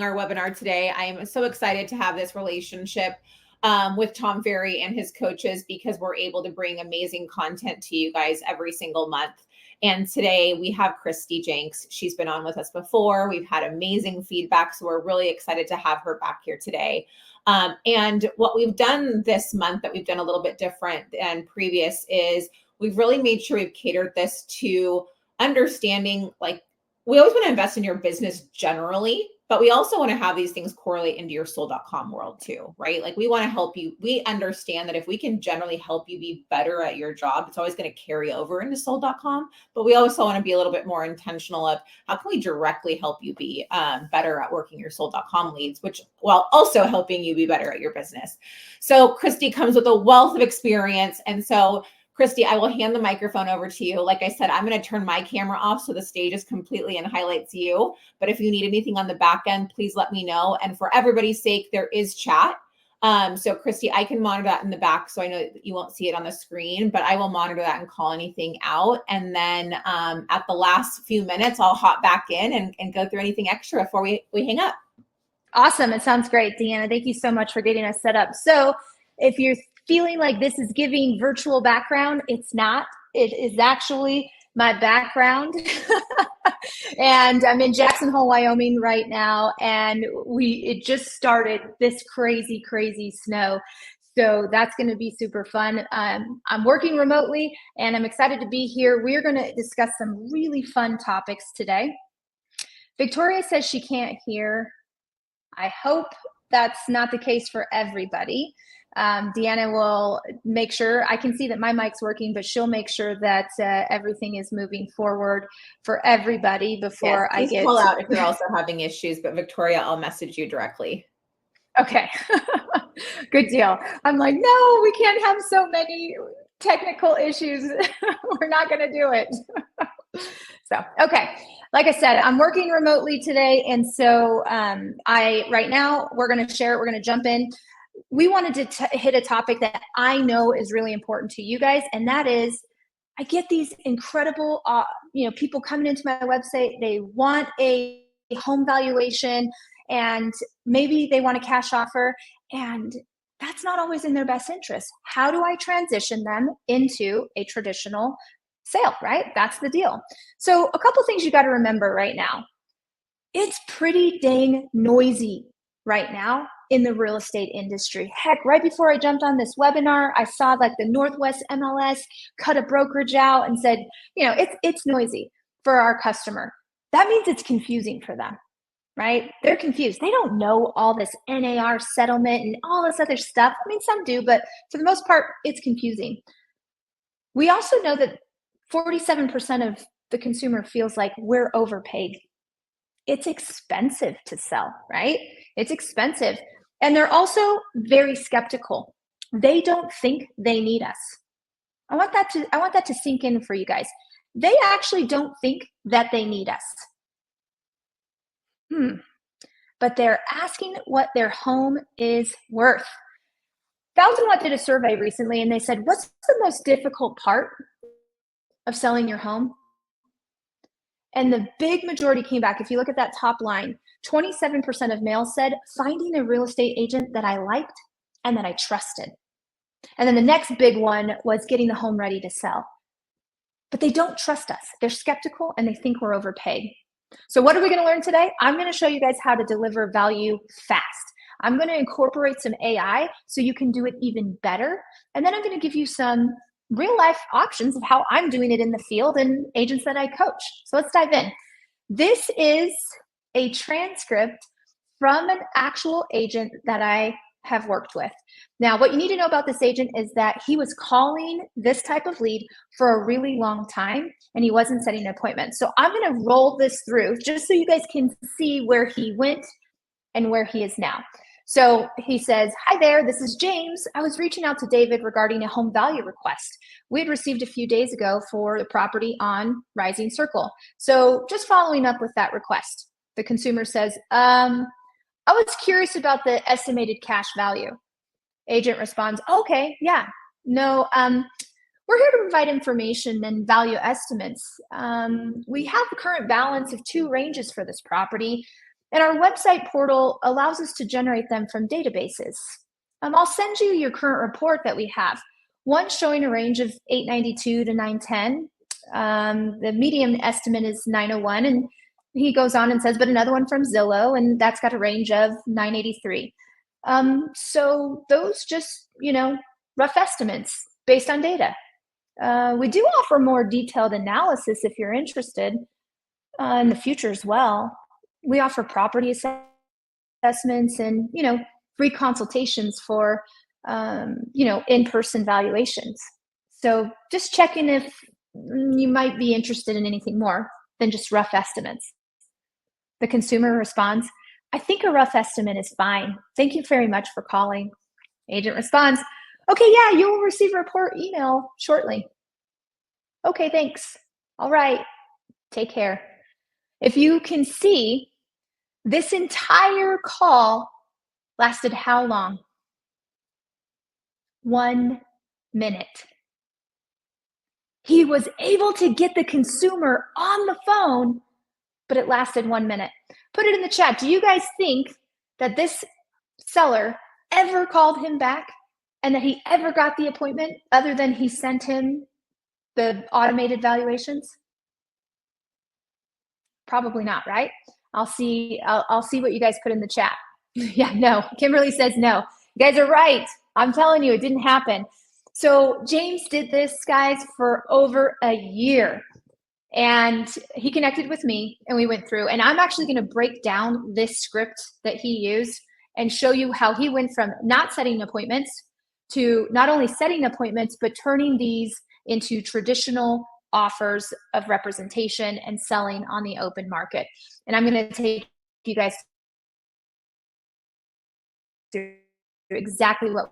our webinar today. I am so excited to have this relationship with Tom Ferry and his coaches because we're able to bring amazing content to you guys every single month. And today we have Christy Jenks. She's been on with us before. We've had amazing feedback, so we're really excited to have her back here today. And what we've done this month that we've done a little bit different than previous is we've really made sure we've catered this to understanding, like, we always want to invest in your business generally, but we also want to have these things correlate into your soul.com world too, right? Like, we want to help you. We understand that if we can generally help you be better at your job, it's always going to carry over into soul.com. But we also want to be a little bit more intentional of how can we directly help you be better at working your soul.com leads, which while also helping you be better at your business. So Christy comes with a wealth of experience. And so Christy, I will hand the microphone over to you. Like I said, I'm going to turn my camera off so the stage is completely and highlights you. But if you need anything on the back end, please let me know. And for everybody's sake, there is chat. So Christy, I can monitor that in the back, so I know that you won't see it on the screen, but I will monitor that and call anything out. And then at the last few minutes, I'll hop back in and go through anything extra before we hang up. Awesome. It sounds great, Deanna. Thank you so much for getting us set up. So if you're feeling like this is giving virtual background, it's not. It is actually my background. And I'm in Jackson Hole, Wyoming right now, and it just started this crazy snow. So that's going to be super fun. I'm working remotely and I'm excited to be here. We're going to discuss some really fun topics today. Victoria says she can't hear. I hope that's not the case for everybody. Deanna will make sure, I can see that my mic's working, but she'll make sure that everything is moving forward for everybody before I get. Call out if you're also having issues, but Victoria, I'll message you directly. Okay, good deal. I'm like, no, we can't have so many technical issues. We're not going to do it. So, okay. Like I said, I'm working remotely today. And so right now we're going to share it. We're going to jump in. We wanted to hit a topic that I know is really important to you guys. And that is, I get these incredible, people coming into my website. They want a home valuation and maybe they want a cash offer, and that's not always in their best interest. How do I transition them into a traditional sale, right? That's the deal. So a couple things you got to remember right now. It's pretty dang noisy right now in the real estate industry. Heck, right before I jumped on this webinar, I saw like the Northwest MLS cut a brokerage out and said, it's noisy for our customer. That means it's confusing for them, right? They're confused. They don't know all this NAR settlement and all this other stuff. I mean, some do, but for the most part, it's confusing. We also know that 47% of the consumer feels like we're overpaid. It's expensive to sell, right? It's expensive. And they're also very skeptical. They don't think they need us. I want that to sink in for you guys. They actually don't think that they need us. But they're asking what their home is worth. Thousand Watt did a survey recently and they said, what's the most difficult part of selling your home? And the big majority came back. If you look at that top line, 27% of males said finding a real estate agent that I liked and that I trusted. And then the next big one was getting the home ready to sell. But they don't trust us. They're skeptical and they think we're overpaid. So what are we going to learn today? I'm going to show you guys how to deliver value fast. I'm going to incorporate some AI so you can do it even better. And then I'm going to give you some real life options of how I'm doing it in the field and agents that I coach. So let's dive in. This is a transcript from an actual agent that I have worked with. Now, what you need to know about this agent is that he was calling this type of lead for a really long time and he wasn't setting an appointment. So I'm going to roll this through just so you guys can see where he went and where he is now. So he says, hi there, this is James. I was reaching out to David regarding a home value request we had received a few days ago for the property on Rising Circle. So just following up with that request. The consumer says, I was curious about the estimated cash value. Agent responds, okay, yeah, no, we're here to provide information and value estimates. We have a current balance of 2 ranges for this property. And our website portal allows us to generate them from databases. I'll send you your current report that we have. One showing a range of 892 to 910. The median estimate is 901, and he goes on and says, but another one from Zillow, and that's got a range of 983. So those just, rough estimates based on data. We do offer more detailed analysis if you're interested in the future as well. We offer property assessments and, free consultations for, in-person valuations. So just checking if you might be interested in anything more than just rough estimates. The consumer responds, I think a rough estimate is fine. Thank you very much for calling. Agent responds, okay, yeah, you will receive a report email shortly. Okay, thanks. All right, take care. If you can see, this entire call lasted how long? 1 minute. He was able to get the consumer on the phone, but it lasted 1 minute. Put it in the chat. Do you guys think that this seller ever called him back and that he ever got the appointment other than he sent him the automated valuations? Probably not, right? I'll see what you guys put in the chat. Yeah, no. Kimberly says no. You guys are right. I'm telling you, it didn't happen. So James did this, guys, for over a year. And he connected with me and we went through. And I'm actually going to break down this script that he used and show you how he went from not setting appointments to not only setting appointments, but turning these into traditional offers of representation and selling on the open market. And I'm going to take you guys through exactly what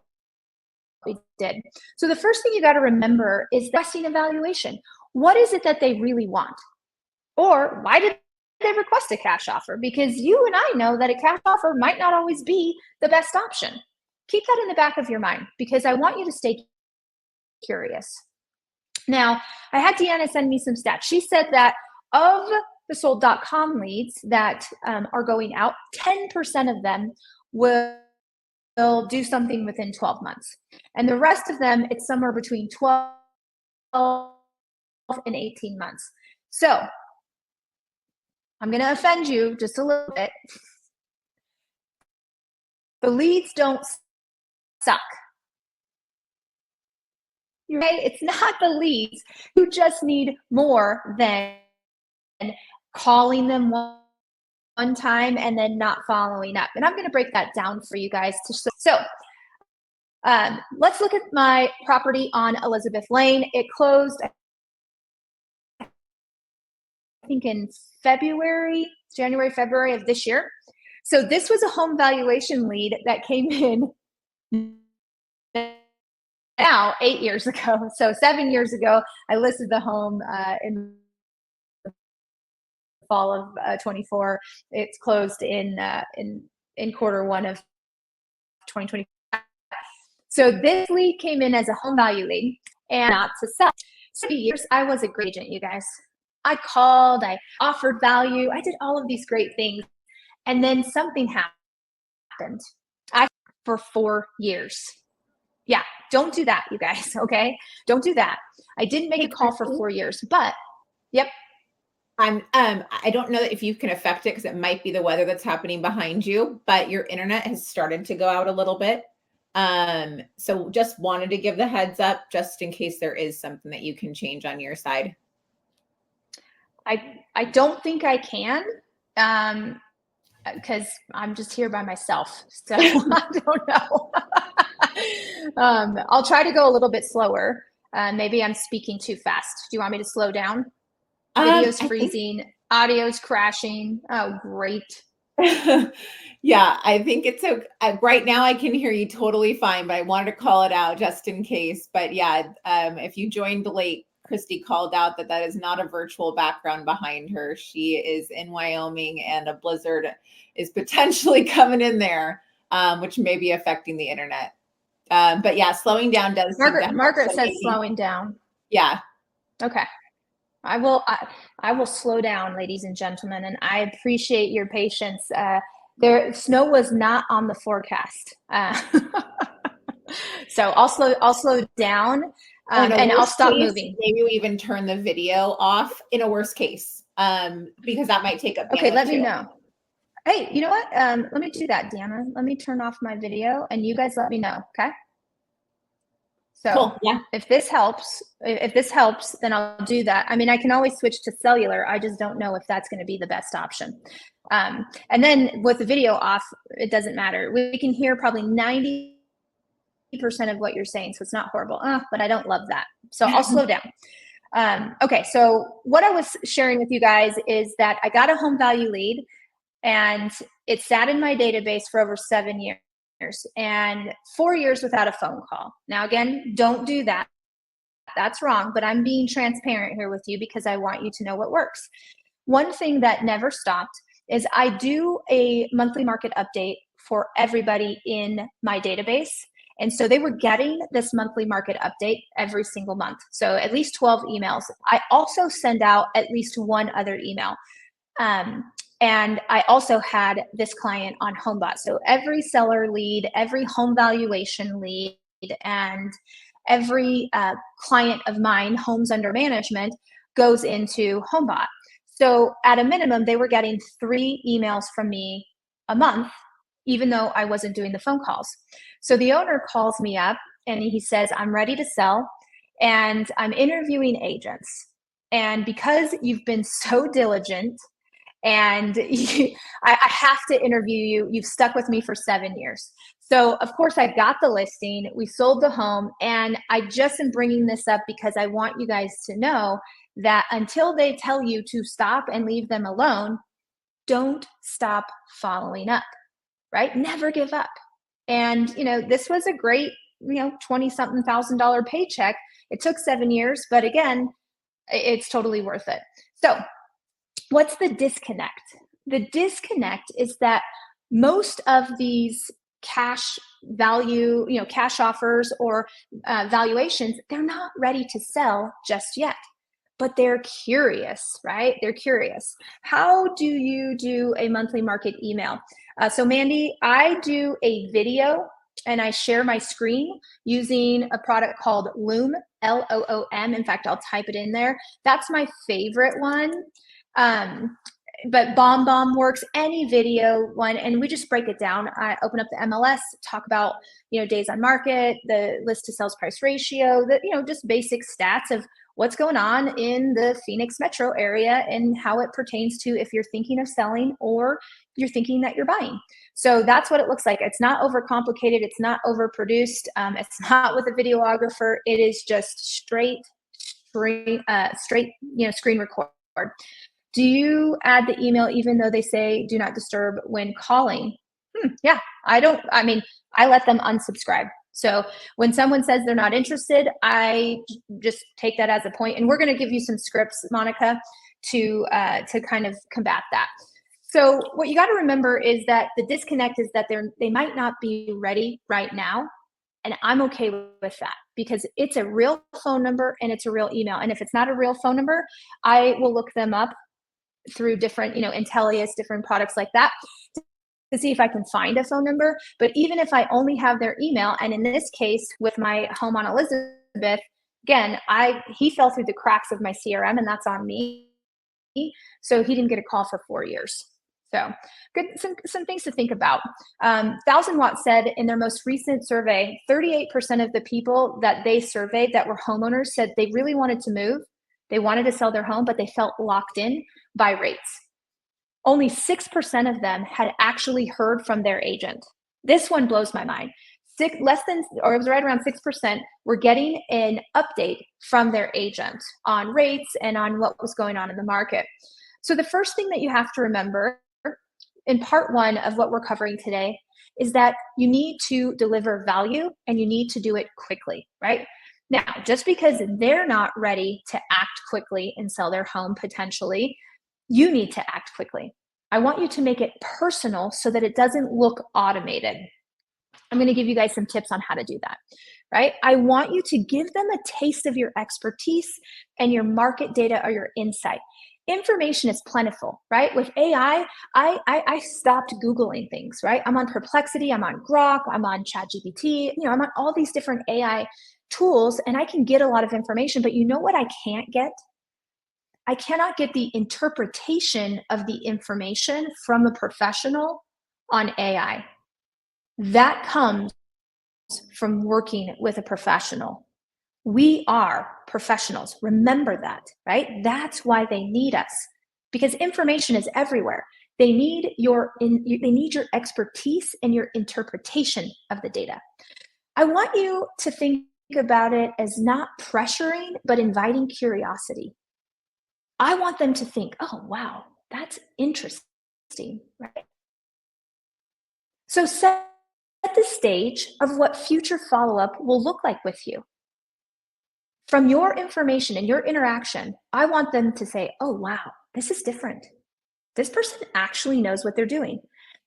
we did. So the first thing you got to remember is requesting evaluation. What is it that they really want? Or why did they request a cash offer? Because you and I know that a cash offer might not always be the best option. Keep that in the back of your mind because I want you to stay curious. Now, I had Deanna send me some stats. She said that of the sold.com leads that are going out, 10% of them will do something within 12 months. And the rest of them, it's somewhere between 12 and 18 months. So I'm going to offend you just a little bit. The leads don't suck. Right? It's not the leads. You just need more than calling them one time and then not following up. And I'm going to break that down for you guys. So let's look at my property on Elizabeth Lane. It closed, I think, in January, February of this year. So this was a home valuation lead that came in now 8 years ago. So 7 years ago, I listed the home in the fall of 24. It's closed in quarter one of 2025. So this lead came in as a home value lead and not to sell. So years, I was a great agent, you guys. I called, I offered value, I did all of these great things. And then something happened. For 4 years. Yeah, don't do that, you guys, okay? Don't do that. I didn't make a call for 4 years, but yep. I don't know if you can affect it because it might be the weather that's happening behind you, but your internet has started to go out a little bit. So just wanted to give the heads up just in case there is something that you can change on your side. I don't think I can, because I'm just here by myself. So I don't know. I'll try to go a little bit slower. Maybe I'm speaking too fast. Do you want me to slow down? Video's freezing, audio's crashing. Oh, great. Yeah, I think it's okay. Right now I can hear you totally fine, but I wanted to call it out just in case. But yeah, if you joined late, Christy called out that is not a virtual background behind her. She is in Wyoming and a blizzard is potentially coming in there, which may be affecting the internet. But yeah, slowing down does. Margaret says slowing down. Yeah. Okay. I will slow down, ladies and gentlemen, and I appreciate your patience. Snow was not on the forecast, so I'll slow down, Or in a and I'll worst stop case, moving. maybe we even turn the video off in a worst case, because that might take up Okay, bandwidth let me too. know. Hey, you know what? Let me do that, Deanna. Let me turn off my video, and you guys let me know, okay? So Cool. Yeah. if this helps, then I'll do that. I mean, I can always switch to cellular. I just don't know if that's going to be the best option. And then with the video off, it doesn't matter. We can hear probably 90% of what you're saying, so it's not horrible. But I don't love that. So I'll slow down. Okay, so what I was sharing with you guys is that I got a home value lead, and it sat in my database for over 7 years and 4 years without a phone call. Now, again, don't do that. That's wrong, but I'm being transparent here with you because I want you to know what works. One thing that never stopped is I do a monthly market update for everybody in my database. And so they were getting this monthly market update every single month. So at least 12 emails. I also send out at least one other email. And I also had this client on HomeBot. So every seller lead, every home valuation lead, and every client of mine, homes under management, goes into HomeBot. So at a minimum, they were getting 3 emails from me a month, even though I wasn't doing the phone calls. So the owner calls me up and he says, I'm ready to sell and I'm interviewing agents. And because you've been so diligent and I have to interview you. You've stuck with me for 7 years. So of course I got the listing, we sold the home, and I just am bringing this up because I want you guys to know that until they tell you to stop and leave them alone, don't stop following up, right? Never give up. And, this was a great, 20-something $1,000 paycheck. It took 7 years, but again, it's totally worth it. So what's the disconnect? The disconnect is that most of these cash value, cash offers or valuations, they're not ready to sell just yet, but they're curious, right? They're curious. How do you do a monthly market email? So Mandy, I do a video and I share my screen using a product called Loom, Loom. In fact, I'll type it in there. That's my favorite one. But Bomb works, any video one, and we just break it down. I open up the MLS, talk about, days on market, the list to sales price ratio, just basic stats of what's going on in the Phoenix metro area and how it pertains to if you're thinking of selling or you're thinking that you're buying. So that's what it looks like. It's not overcomplicated. It's not overproduced. It's not with a videographer. It is just straight, screen record. Do you add the email even though they say do not disturb when calling? Yeah, I let them unsubscribe. So when someone says they're not interested, I just take that as a point. And we're going to give you some scripts, Monica, to kind of combat that. So what you got to remember is that the disconnect is that they might not be ready right now. And I'm okay with that because it's a real phone number and it's a real email. And if it's not a real phone number, I will look them up through different, Intellius, different products like that to see if I can find a phone number. But even if I only have their email, and in this case with my home on Elizabeth, again, he fell through the cracks of my CRM, and that's on me. So he didn't get a call for 4 years. So good, some things to think about. 1000 Watt said in their most recent survey, 38% of the people that they surveyed that were homeowners said they really wanted to move. They wanted to sell their home, but they felt locked in by rates. Only 6% of them had actually heard from their agent. This one blows my mind. It was right around 6% were getting an update from their agent on rates and on what was going on in the market. So the first thing that you have to remember in part 1 of what we're covering today is that you need to deliver value and you need to do it quickly, right? Now, just because they're not ready to act quickly and sell their home potentially, you need to act quickly. I want you to make it personal so that it doesn't look automated. I'm going to give you guys some tips on how to do that. right? I want you to give them a taste of your expertise and your market data or your insight. Information is plentiful, right? With AI, I stopped Googling things, right? I'm on Perplexity, I'm on Grok, I'm on ChatGPT, I'm on all these different AI tools, and I can get a lot of information, but you know what I can't get? I cannot get the interpretation of the information from a professional on AI. That comes from working with a professional. We are professionals. Remember that, right? That's why they need us, because information is everywhere. They need your expertise and your interpretation of the data. I want you to think about it as not pressuring, but inviting curiosity. I want them to think, oh, wow, that's interesting, right? So set the stage of what future follow-up will look like with you. From your information and your interaction, I want them to say, oh, wow, this is different. This person actually knows what they're doing.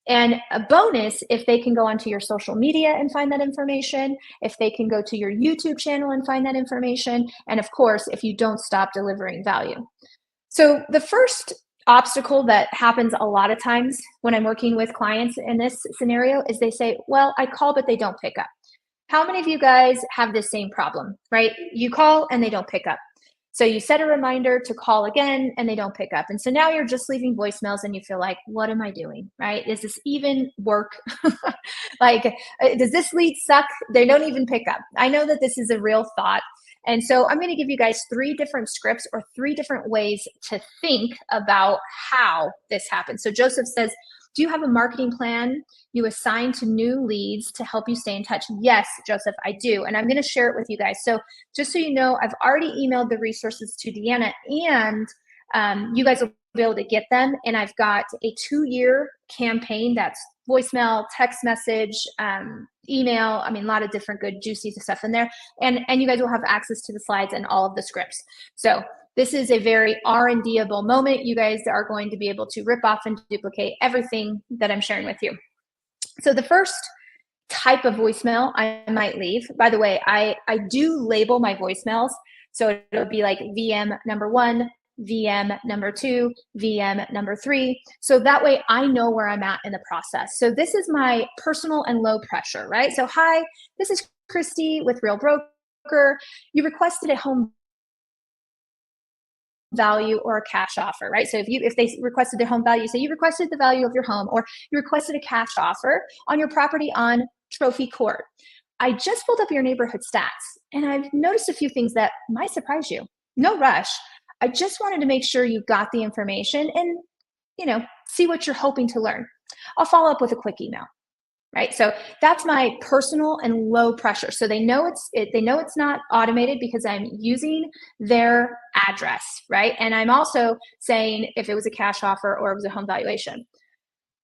And a bonus, if they can go onto your social media and find that information, if they can go to your YouTube channel and find that information, and of course, if you don't stop delivering value. So the first obstacle that happens a lot of times when I'm working with clients in this scenario is they say, well, I call, but they don't pick up. How many of you guys have this same problem, right? You call and they don't pick up. So you set a reminder to call again and they don't pick up. And so now you're just leaving voicemails and you feel like, what am I doing, right? Does this even work? Like, does this lead suck? They don't even pick up. I know that this is a real thought. And so I'm going to give you guys 3 different scripts or 3 different ways to think about how this happens. So Joseph says, do you have a marketing plan you assign to new leads to help you stay in touch? Yes, Joseph, I do. And I'm going to share it with you guys. So just so you know, I've already emailed the resources to Deanna, and you guys will be able to get them. And I've got a 2-year campaign that's voicemail, text message, email. I mean, a lot of different good, juicy stuff in there. And you guys will have access to the slides and all of the scripts. So this is a very R&D-able moment. You guys are going to be able to rip off and duplicate everything that I'm sharing with you. So the first type of voicemail I might leave, by the way, I do label my voicemails. So it'll be like VM number 1, VM number 2, VM number 3. So that way I know where I'm at in the process. So this is my personal and low pressure, right? So hi, this is Christy with Real Broker. You requested a home value or a cash offer, right? So if they requested their home value, say you requested the value of your home, or you requested a cash offer on your property on Trophy Court. I just pulled up your neighborhood stats and I've noticed a few things that might surprise you. No rush. I just wanted to make sure you got the information and, see what you're hoping to learn. I'll follow up with a quick email. Right? So that's my personal and low pressure. So they know it's not automated because I'm using their address, right? And I'm also saying if it was a cash offer or it was a home valuation.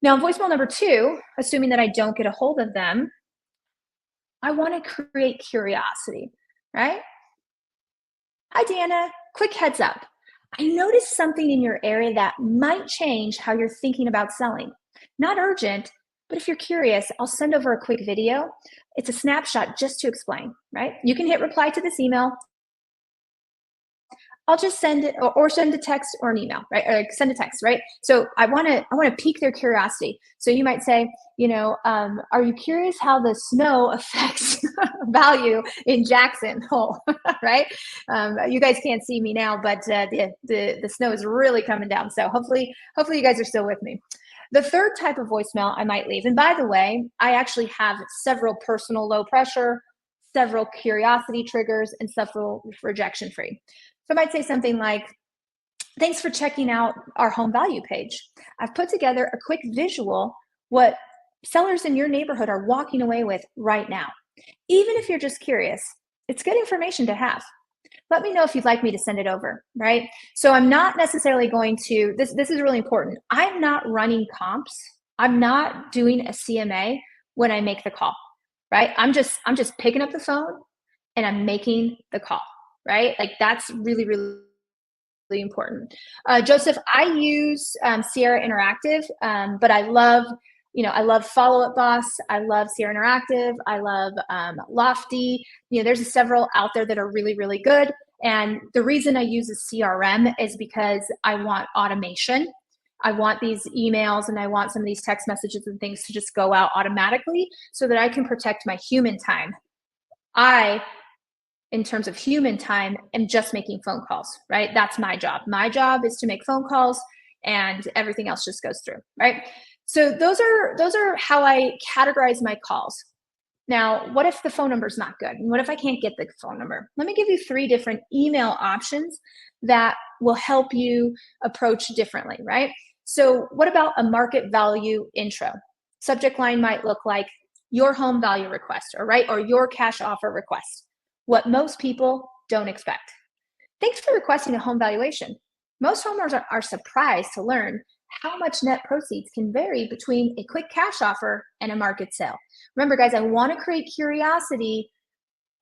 Now, voicemail number 2, assuming that I don't get a hold of them, I want to create curiosity, right? Hi, Deanna. Quick heads up. I noticed something in your area that might change how you're thinking about selling. Not urgent, but if you're curious, I'll send over a quick video. It's a snapshot just to explain, right? You can hit reply to this email. I'll just send it or send a text or an email, right? Or send a text, right? So I want to pique their curiosity. So you might say, are you curious how the snow affects value in Jackson Hole, right? You guys can't see me now, but the snow is really coming down. So hopefully you guys are still with me. The third type of voicemail I might leave, and by the way, I actually have several personal low pressure, several curiosity triggers, and several rejection free. So I might say something like, thanks for checking out our home value page. I've put together a quick visual what sellers in your neighborhood are walking away with right now. Even if you're just curious, it's good information to have. Let me know if you'd like me to send it over, right? So I'm not necessarily going to, this is really important. I'm not running comps. I'm not doing a CMA when I make the call, right? I'm just picking up the phone and I'm making the call, right? Like that's really, really important. Joseph, I use Sierra Interactive, but I love I love Follow Up Boss. I love Sierra Interactive. I love Lofty. There's several out there that are really, really good. And the reason I use a CRM is because I want automation. I want these emails and I want some of these text messages and things to just go out automatically so that I can protect my human time. In terms of human time, am just making phone calls, right? That's my job. My job is to make phone calls and everything else just goes through, right? So those are how I categorize my calls. Now, what if the phone number is not good? And what if I can't get the phone number? Let me give you 3 different email options that will help you approach differently, right? So what about a market value intro? Subject line might look like your home value request, or your cash offer request. What most people don't expect. Thanks for requesting a home valuation. Most homeowners are surprised to learn how much net proceeds can vary between a quick cash offer and a market sale. Remember, guys, I want to create curiosity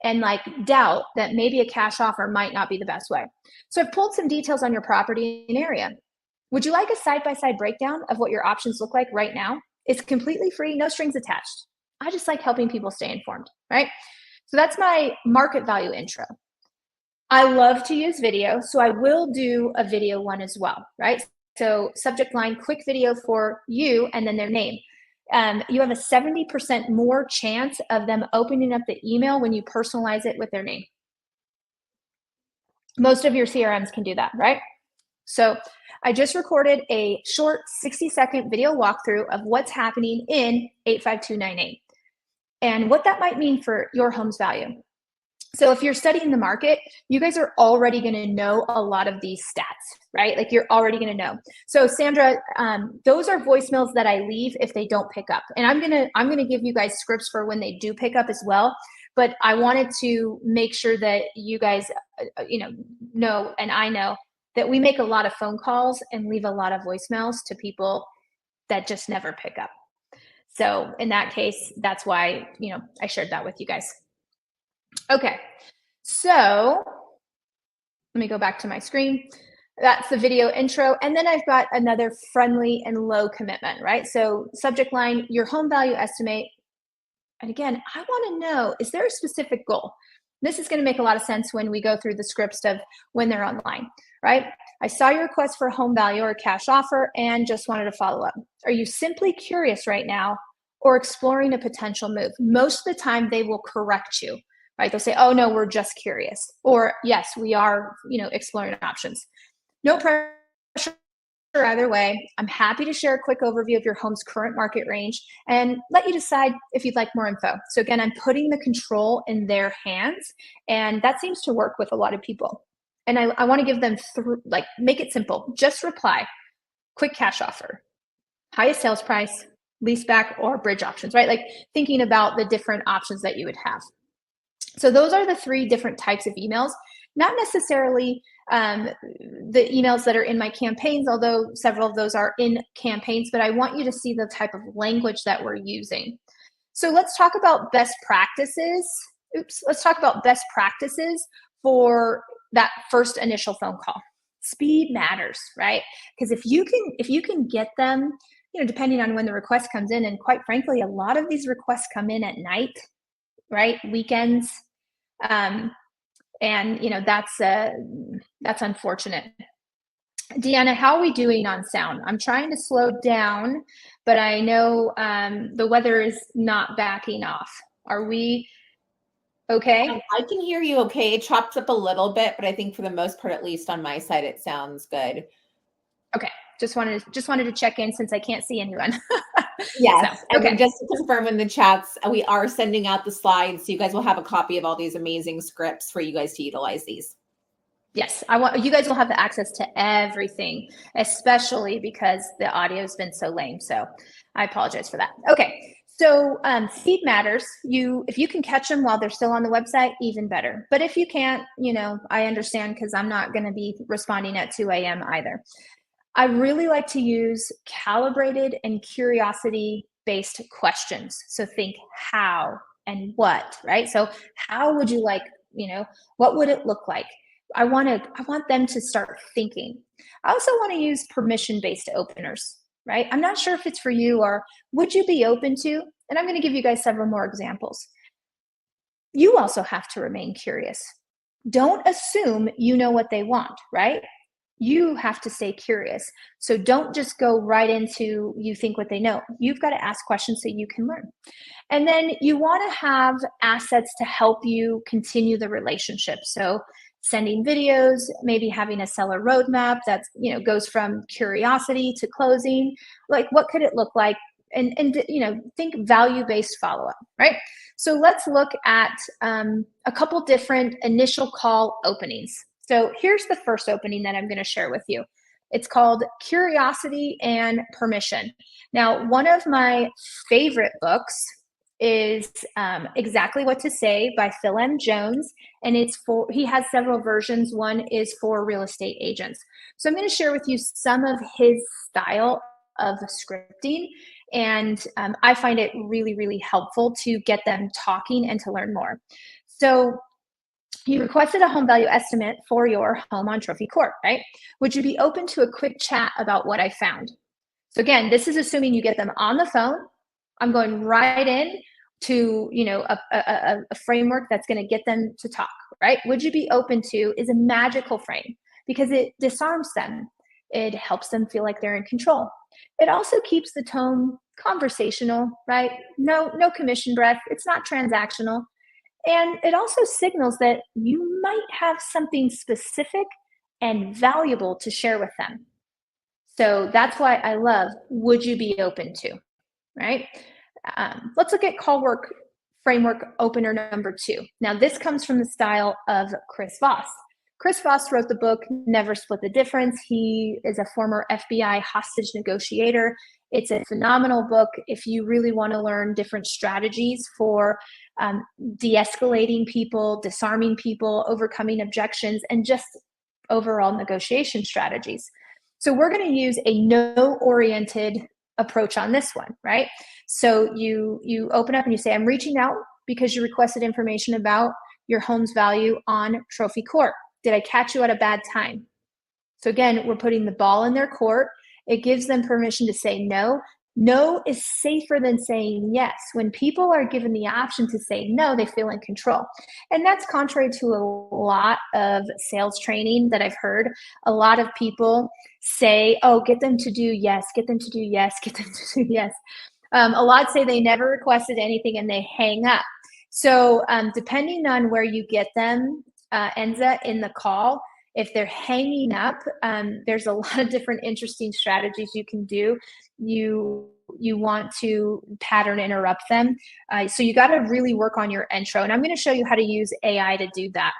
and doubt that maybe a cash offer might not be the best way. So I've pulled some details on your property and area. Would you like a side-by-side breakdown of what your options look like right now? It's completely free, no strings attached. I just like helping people stay informed, right? So that's my market value intro. I love to use video, so I will do a video one as well, right? So subject line, quick video for you, and then their name. You have a 70% more chance of them opening up the email when you personalize it with their name. Most of your CRMs can do that, right? So I just recorded a short 60-second video walkthrough of what's happening in 85298 and what that might mean for your home's value. So if you're studying the market, you guys are already going to know a lot of these stats, right? You're already going to know. So Sandra, those are voicemails that I leave if they don't pick up. And I'm going to give you guys scripts for when they do pick up as well. But I wanted to make sure that you guys, know, and I know that we make a lot of phone calls and leave a lot of voicemails to people that just never pick up. So in that case, that's why, I shared that with you guys. Okay, so let me go back to my screen. That's the video intro. And then I've got another friendly and low commitment, right? So subject line, your home value estimate. And again, I want to know, is there a specific goal? This is going to make a lot of sense when we go through the scripts of when they're online, right? I saw your request for a home value or a cash offer and just wanted to follow up. Are you simply curious right now or exploring a potential move? Most of the time they will correct you, right? They'll say, oh no, we're just curious. Or yes, we are, exploring options. No pressure either way. I'm happy to share a quick overview of your home's current market range and let you decide if you'd like more info. So again, I'm putting the control in their hands, and that seems to work with a lot of people. And I want to give them make it simple. Just reply, quick cash offer, highest sales price, lease back, or bridge options, right? Thinking about the different options that you would have. So those are the 3 different types of emails, not necessarily the emails that are in my campaigns, although several of those are in campaigns, but I want you to see the type of language that we're using. So let's talk about best practices. Let's talk about best practices for that first initial phone call. Speed matters, right? Because if you can get them, depending on when the request comes in, and quite frankly, a lot of these requests come in at night, right? Weekends. And that's unfortunate. Deanna, how are we doing on sound? I'm trying to slow down, but I know the weather is not backing off. Are we okay? I can hear you okay. It chops up a little bit, but I think for the most part, at least on my side, it sounds good. Okay. Just wanted to check in since I can't see anyone. Yes. So, okay. And just to confirm in the chats, we are sending out the slides. So you guys will have a copy of all these amazing scripts for you guys to utilize these. Yes, you guys will have the access to everything, especially because the audio has been so lame. So I apologize for that. Okay. So speed matters. If you can catch them while they're still on the website, even better. But if you can't, I understand, because I'm not going to be responding at 2 a.m. either. I really like to use calibrated and curiosity-based questions. So think how and what, right? So how would you like, what would it look like? I want them to start thinking. I also want to use permission-based openers. right? I'm not sure if it's for you, or would you be open to? And I'm going to give you guys several more examples. You also have to remain curious. Don't assume you know what they want, right? You have to stay curious. So don't just go right into you think what they know. You've got to ask questions so you can learn. And then you want to have assets to help you continue the relationship. So sending videos, maybe having a seller roadmap that goes from curiosity to closing. Like, what could it look like? And think value-based follow-up, right? So let's look at a couple different initial call openings. So here's the first opening that I'm going to share with you. It's called Curiosity and Permission. Now, one of my favorite books is Exactly What to Say by Phil M. Jones, and he has several versions. One is for real estate agents. So I'm going to share with you some of his style of scripting, and I find it really, really helpful to get them talking and to learn more. So you requested a home value estimate for your home on Trophy Court, right? Would you be open to a quick chat about what I found? So again, this is assuming you get them on the phone. I'm going right in to a framework that's going to get them to talk, right? Would you be open to is a magical frame because it disarms them. It helps them feel like they're in control. It also keeps the tone conversational, right? No commission breath. It's not transactional. And it also signals that you might have something specific and valuable to share with them. So that's why I love, would you be open to, right? Let's look at call work framework opener number 2. Now this comes from the style of Chris Voss. Chris Voss wrote the book, Never Split the Difference. He is a former FBI hostage negotiator. It's a phenomenal book if you really want to learn different strategies for de-escalating people, disarming people, overcoming objections, and just overall negotiation strategies. So we're going to use a no-oriented approach on this one, right? So you open up and you say, I'm reaching out because you requested information about your home's value on Trophy Court. Did I catch you at a bad time? So again, we're putting the ball in their court. It gives them permission to say no. No is safer than saying yes. When people are given the option to say no, they feel in control. And that's contrary to a lot of sales training that I've heard. A lot of people say, oh, get them to do yes, get them to do yes, get them to do yes. A lot say they never requested anything and they hang up. So depending on where you get them, Enza, in the call, if they're hanging up, there's a lot of different interesting strategies you can do. You want to pattern interrupt them. So you got to really work on your intro. And I'm going to show you how to use AI to do that.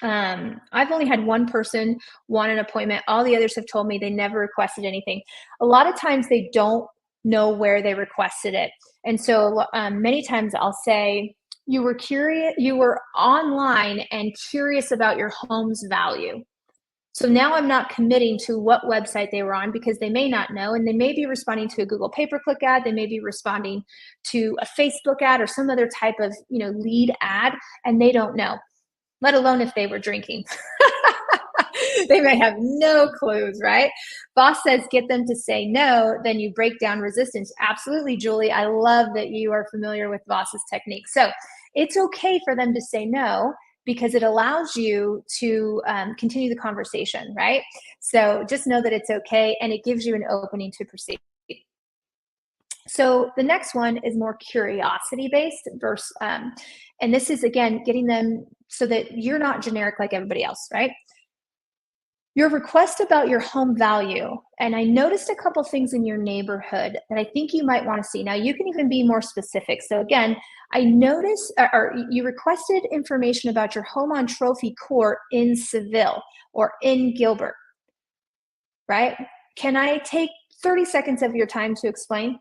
I've only had one person want an appointment. All the others have told me they never requested anything. A lot of times they don't know where they requested it. And so many times I'll say, you were curious, you were online and curious about your home's value. So now I'm not committing to what website they were on because they may not know, and they may be responding to a Google pay-per-click ad, they may be responding to a Facebook ad or some other type of lead ad, and they don't know, let alone if they were drinking. They may have no clues, right? Boss says get them to say no, then you break down resistance. Absolutely, Julie. I love that you are familiar with Boss's technique. So it's okay for them to say no because it allows you to continue the conversation, right? So just know that it's okay, and it gives you an opening to proceed. So the next one is more curiosity-based verse, and this is, again, getting them so that you're not generic like everybody else, right? Your request about your home value, and I noticed a couple things in your neighborhood that I think you might want to see. Now, you can even be more specific. So again, I noticed, or you requested information about your home on Trophy Court in Seville or in Gilbert, right? Can I take 30 seconds of your time to explain?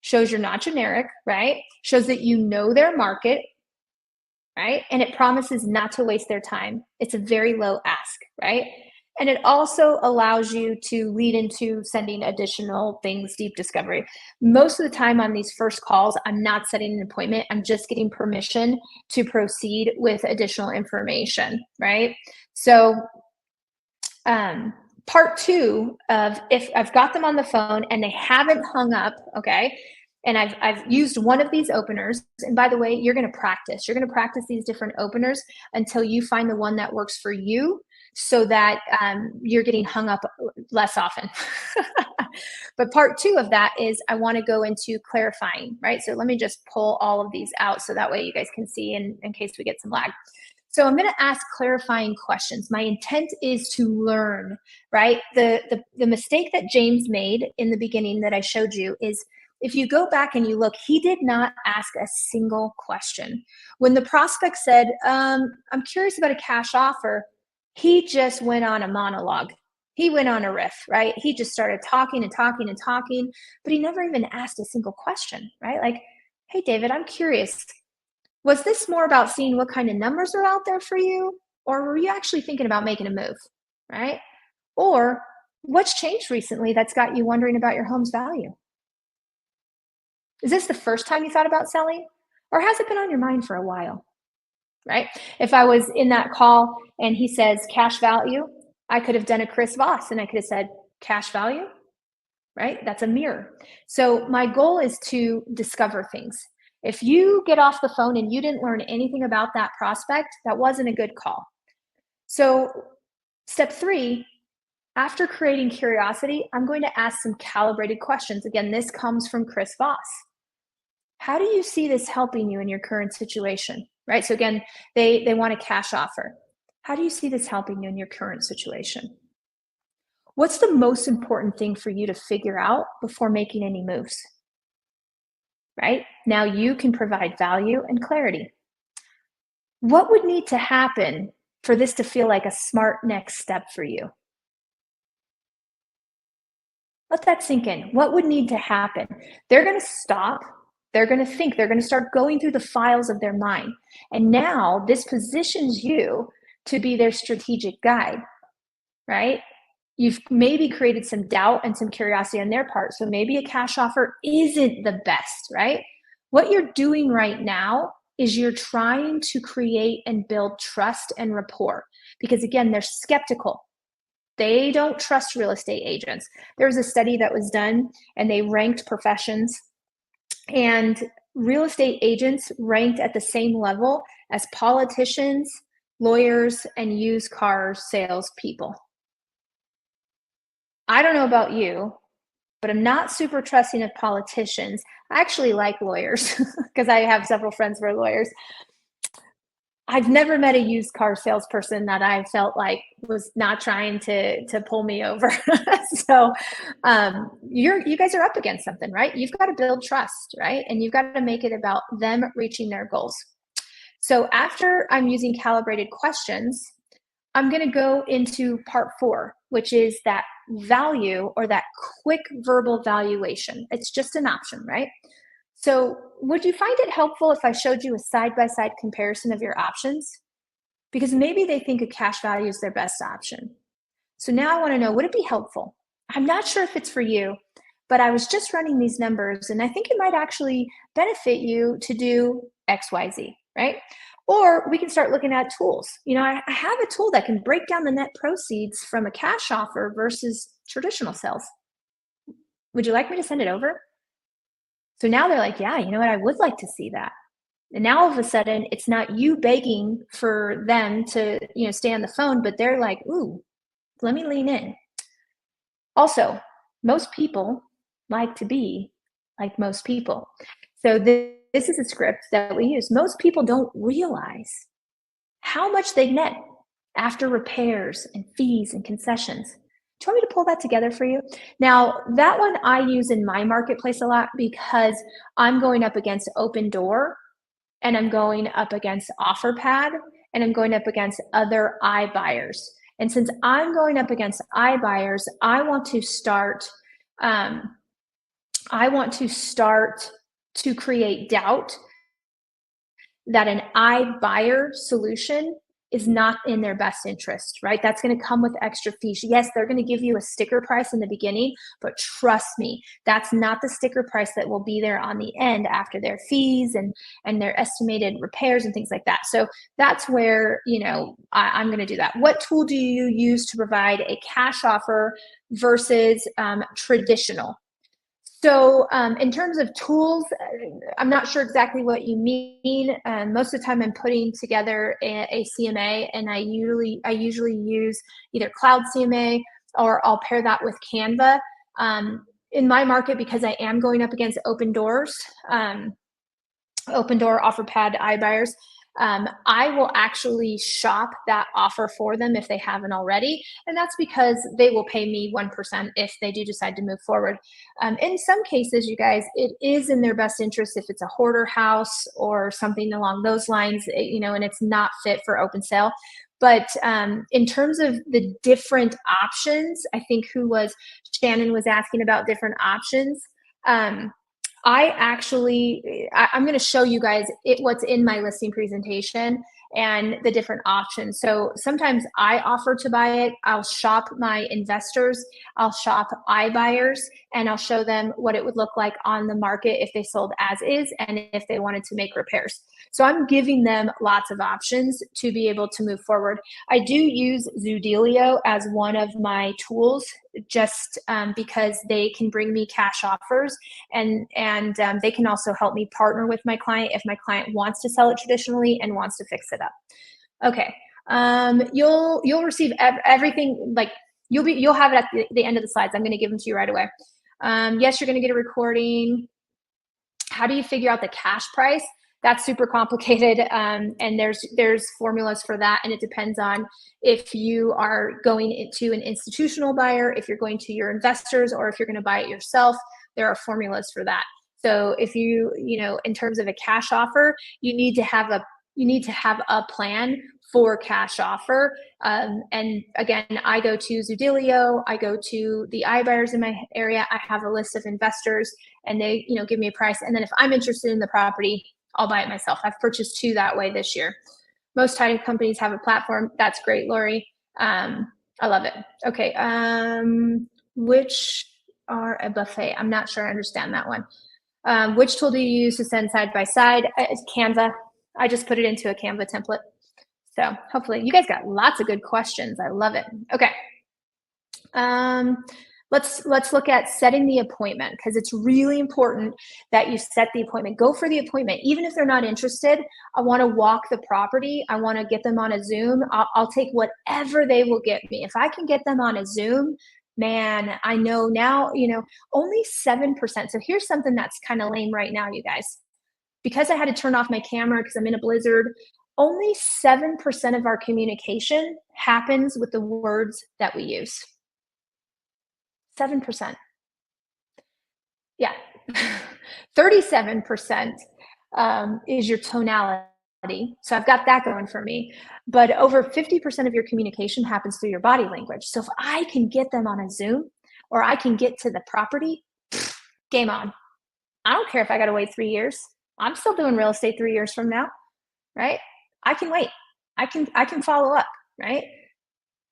Shows you're not generic, right? Shows that you know their market, right? And it promises not to waste their time. It's a very low ask, right? And it also allows you to lead into sending additional things, deep discovery. Most of the time on these first calls, I'm not setting an appointment. I'm just getting permission to proceed with additional information, right? So part two of if I've got them on the phone and they haven't hung up, okay, and I've used one of these openers, and by the way, you're going to practice. You're going to practice these different openers until you find the one that works for you, so that you're getting hung up less often. But part two of that is I want to go into clarifying, right? So let me just pull all of these out so that way you guys can see in case we get some lag. So I'm going to ask clarifying questions. My intent is to learn, right? The mistake that James made in the beginning that I showed you is, if you go back and you look, he did not ask a single question. When the prospect said, I'm curious about a cash offer, he just went on a monologue. He went on a riff, right? He just started talking and talking and talking, but he never even asked a single question, right? Like, hey, David, I'm curious. Was this more about seeing what kind of numbers are out there for you? Or were you actually thinking about making a move, right? Or what's changed recently that's got you wondering about your home's value? Is this the first time you thought about selling? Or has it been on your mind for a while, right? If I was in that call and he says cash value, I could have done a Chris Voss and I could have said cash value, right? That's a mirror. So my goal is to discover things. If you get off the phone and you didn't learn anything about that prospect, that wasn't a good call. So step three, after creating curiosity, I'm going to ask some calibrated questions. Again, this comes from Chris Voss. How do you see this helping you in your current situation, right? So again, they want a cash offer. How do you see this helping you in your current situation? What's the most important thing for you to figure out before making any moves? Right? Now you can provide value and clarity. What would need to happen for this to feel like a smart next step for you? Let that sink in. What would need to happen? They're going to stop. They're going to think. They're going to start going through the files of their mind. And now this positions you to be their strategic guide, right? You've maybe created some doubt and some curiosity on their part. So maybe a cash offer isn't the best, right? What you're doing right now is you're trying to create and build trust and rapport, because again, they're skeptical. They don't trust real estate agents. There was a study that was done and they ranked professions, and real estate agents ranked at the same level as politicians, lawyers, and used car salespeople. I don't know about you, but I'm not super trusting of politicians. I actually like lawyers because I have several friends who are lawyers. I've never met a used car salesperson that I felt like was not trying to pull me over. So you guys are up against something, right? You've got to build trust, right? And you've got to make it about them reaching their goals. So after I'm using calibrated questions, I'm going to go into part 4, which is that value, or that quick verbal valuation. It's just an option, right? So would you find it helpful if I showed you a side-by-side comparison of your options? Because maybe they think a cash value is their best option. So now I want to know, would it be helpful? I'm not sure if it's for you, but I was just running these numbers and I think it might actually benefit you to do XYZ, right? Or we can start looking at tools. You know, I have a tool that can break down the net proceeds from a cash offer versus traditional sales. Would you like me to send it over? So now they're like, yeah, you know what? I would like to see that. And now all of a sudden, it's not you begging for them to, stay on the phone, but they're like, ooh, let me lean in. Also, most people like to be like most people. So this is a script that we use. Most people don't realize how much they net after repairs and fees and concessions. Do you want me to pull that together for you? Now, that one I use in my marketplace a lot because I'm going up against Open Door, and I'm going up against OfferPad, and I'm going up against other iBuyers. And since I'm going up against iBuyers, I want to start to create doubt that an iBuyer solution is not in their best interest, right? That's going to come with extra fees. Yes, they're going to give you a sticker price in the beginning, but trust me, that's not the sticker price that will be there on the end after their fees and their estimated repairs and things like that. So that's where, I'm going to do that. What tool do you use to provide a cash offer versus traditional? So in terms of tools, I'm not sure exactly what you mean. Most of the time I'm putting together a CMA, and I usually use either Cloud CMA, or I'll pair that with Canva. In my market, because I am going up against Open Door, OfferPad, iBuyers, I will actually shop that offer for them if they haven't already. And that's because they will pay me 1% if they do decide to move forward. In some cases, you guys, it is in their best interest if it's a hoarder house or something along those lines, and it's not fit for open sale. But in terms of the different options, I think Shannon was asking about different options. I'm going to show you guys what's in my listing presentation and the different options. So sometimes I offer to buy it. I'll shop my investors, I'll shop iBuyers, and I'll show them what it would look like on the market if they sold as is and if they wanted to make repairs. So I'm giving them lots of options to be able to move forward. I do use Zoodealio as one of my tools, just because they can bring me cash offers, and they can also help me partner with my client if my client wants to sell it traditionally and wants to fix it up. Okay, you'll receive everything, like you'll have it at the end of the slides. I'm going to give them to you right away. Yes, you're going to get a recording. How do you figure out the cash price? That's super complicated, and there's formulas for that, and it depends on if you are going into an institutional buyer, if you're going to your investors, or if you're going to buy it yourself. There are formulas for that. So if you in terms of a cash offer, you need to have a plan for cash offer. And again, I go to Zoodealio, I go to the iBuyers in my area. I have a list of investors, and they give me a price. And then if I'm interested in the property, I'll buy it myself. I've purchased 2 that way this year. Most title companies have a platform. That's great, Lori. I love it. Okay. Which are a buffet? I'm not sure I understand that one. Which tool do you use to send side by side? It's Canva. I just put it into a Canva template. So hopefully you guys got lots of good questions. I love it. Okay. Let's look at setting the appointment, because it's really important that you set the appointment. Go for the appointment. Even if they're not interested, I want to walk the property. I want to get them on a Zoom. I'll take whatever they will get me. If I can get them on a Zoom, man, I know now, only 7%. So here's something that's kind of lame right now, you guys. Because I had to turn off my camera because I'm in a blizzard, only 7% of our communication happens with the words that we use. 7%. Yeah. 37% is your tonality. So I've got that going for me. But over 50% of your communication happens through your body language. So if I can get them on a Zoom, or I can get to the property, game on. I don't care if I got to wait 3 years. I'm still doing real estate 3 years from now, right? I can wait. I can follow up, right?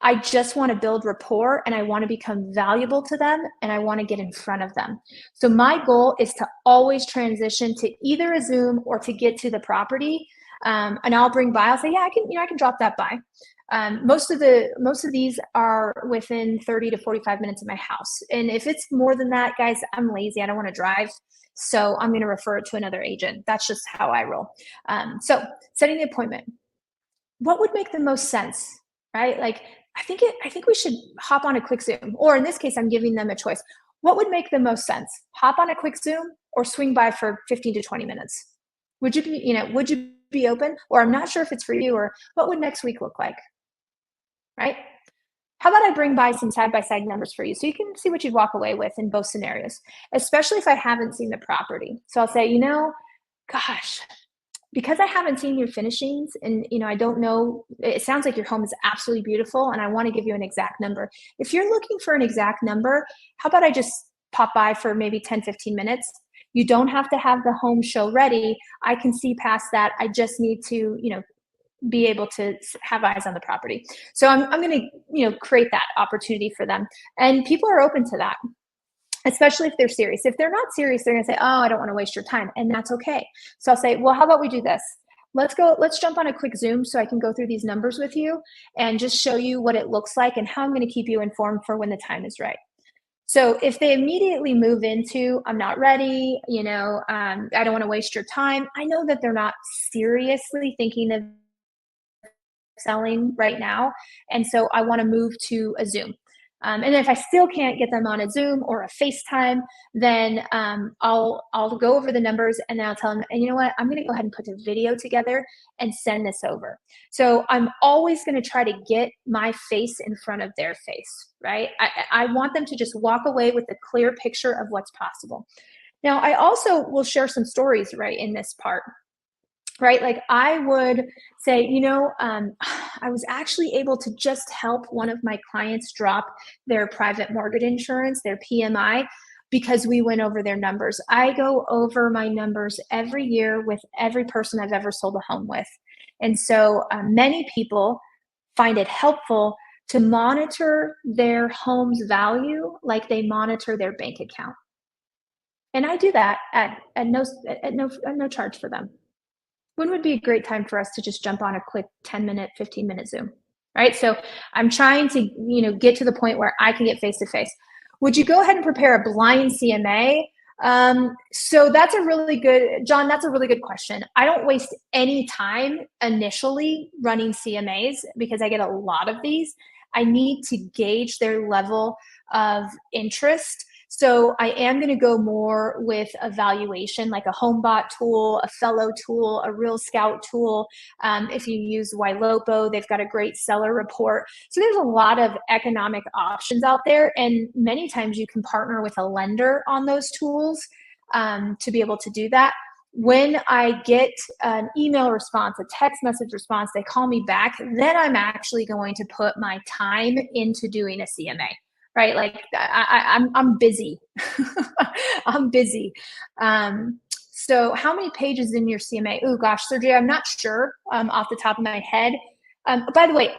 I just want to build rapport, and I want to become valuable to them, and I want to get in front of them. So my goal is to always transition to either a Zoom or to get to the property. And I'll bring by, I'll say, yeah, I can drop that by. Most of these are within 30 to 45 minutes of my house. And if it's more than that, guys, I'm lazy. I don't want to drive. So I'm going to refer it to another agent. That's just how I roll. So setting the appointment, what would make the most sense, right? Like, I think we should hop on a quick Zoom, or in this case, I'm giving them a choice. What would make the most sense? Hop on a quick Zoom or swing by for 15 to 20 minutes? Would you be open? Or I'm not sure if it's for you, or what would next week look like, right? How about I bring by some side-by-side numbers for you so you can see what you'd walk away with in both scenarios, especially if I haven't seen the property. So I'll say, gosh, because I haven't seen your finishings, and I don't know, it sounds like your home is absolutely beautiful, and I want to give you an exact number. If you're looking for an exact number, how about I just pop by for maybe 10, 15 minutes? You don't have to have the home show ready. I can see past that. I just need to, be able to have eyes on the property. So I'm going to, create that opportunity for them. And people are open to that, especially if they're serious. If they're not serious, they're going to say, oh, I don't want to waste your time. And that's okay. So I'll say, well, how about we do this? Let's jump on a quick Zoom so I can go through these numbers with you and just show you what it looks like and how I'm going to keep you informed for when the time is right. So if they immediately move into, I'm not ready, I don't want to waste your time, I know that they're not seriously thinking of selling right now. And so I want to move to a Zoom. And if I still can't get them on a Zoom or a FaceTime, then I'll go over the numbers and then I'll tell them, and you know what, I'm going to go ahead and put a video together and send this over. So I'm always going to try to get my face in front of their face, right? I want them to just walk away with a clear picture of what's possible. Now, I also will share some stories, right, in this part. Right? Like I would say, I was actually able to just help one of my clients drop their private mortgage insurance, their PMI, because we went over their numbers. I go over my numbers every year with every person I've ever sold a home with. And so many people find it helpful to monitor their home's value like they monitor their bank account. And I do that at no charge for them. When would be a great time for us to just jump on a quick 10-minute, 15-minute Zoom, right? So I'm trying to, get to the point where I can get face-to-face. Would you go ahead and prepare a blind CMA? So that's a really good, John, that's a really good question. I don't waste any time initially running CMAs because I get a lot of these. I need to gauge their level of interest. So I am going to go more with a valuation, like a HomeBot tool, a Fellow tool, a Real Scout tool. If you use Ylopo, they've got a great seller report. So there's a lot of economic options out there. And many times you can partner with a lender on those tools to be able to do that. When I get an email response, a text message response, they call me back, then I'm actually going to put my time into doing a CMA. Right? Like I'm busy. I'm busy. So how many pages in your CMA? Oh gosh, Sergio, I'm not sure off the top of my head. By the way,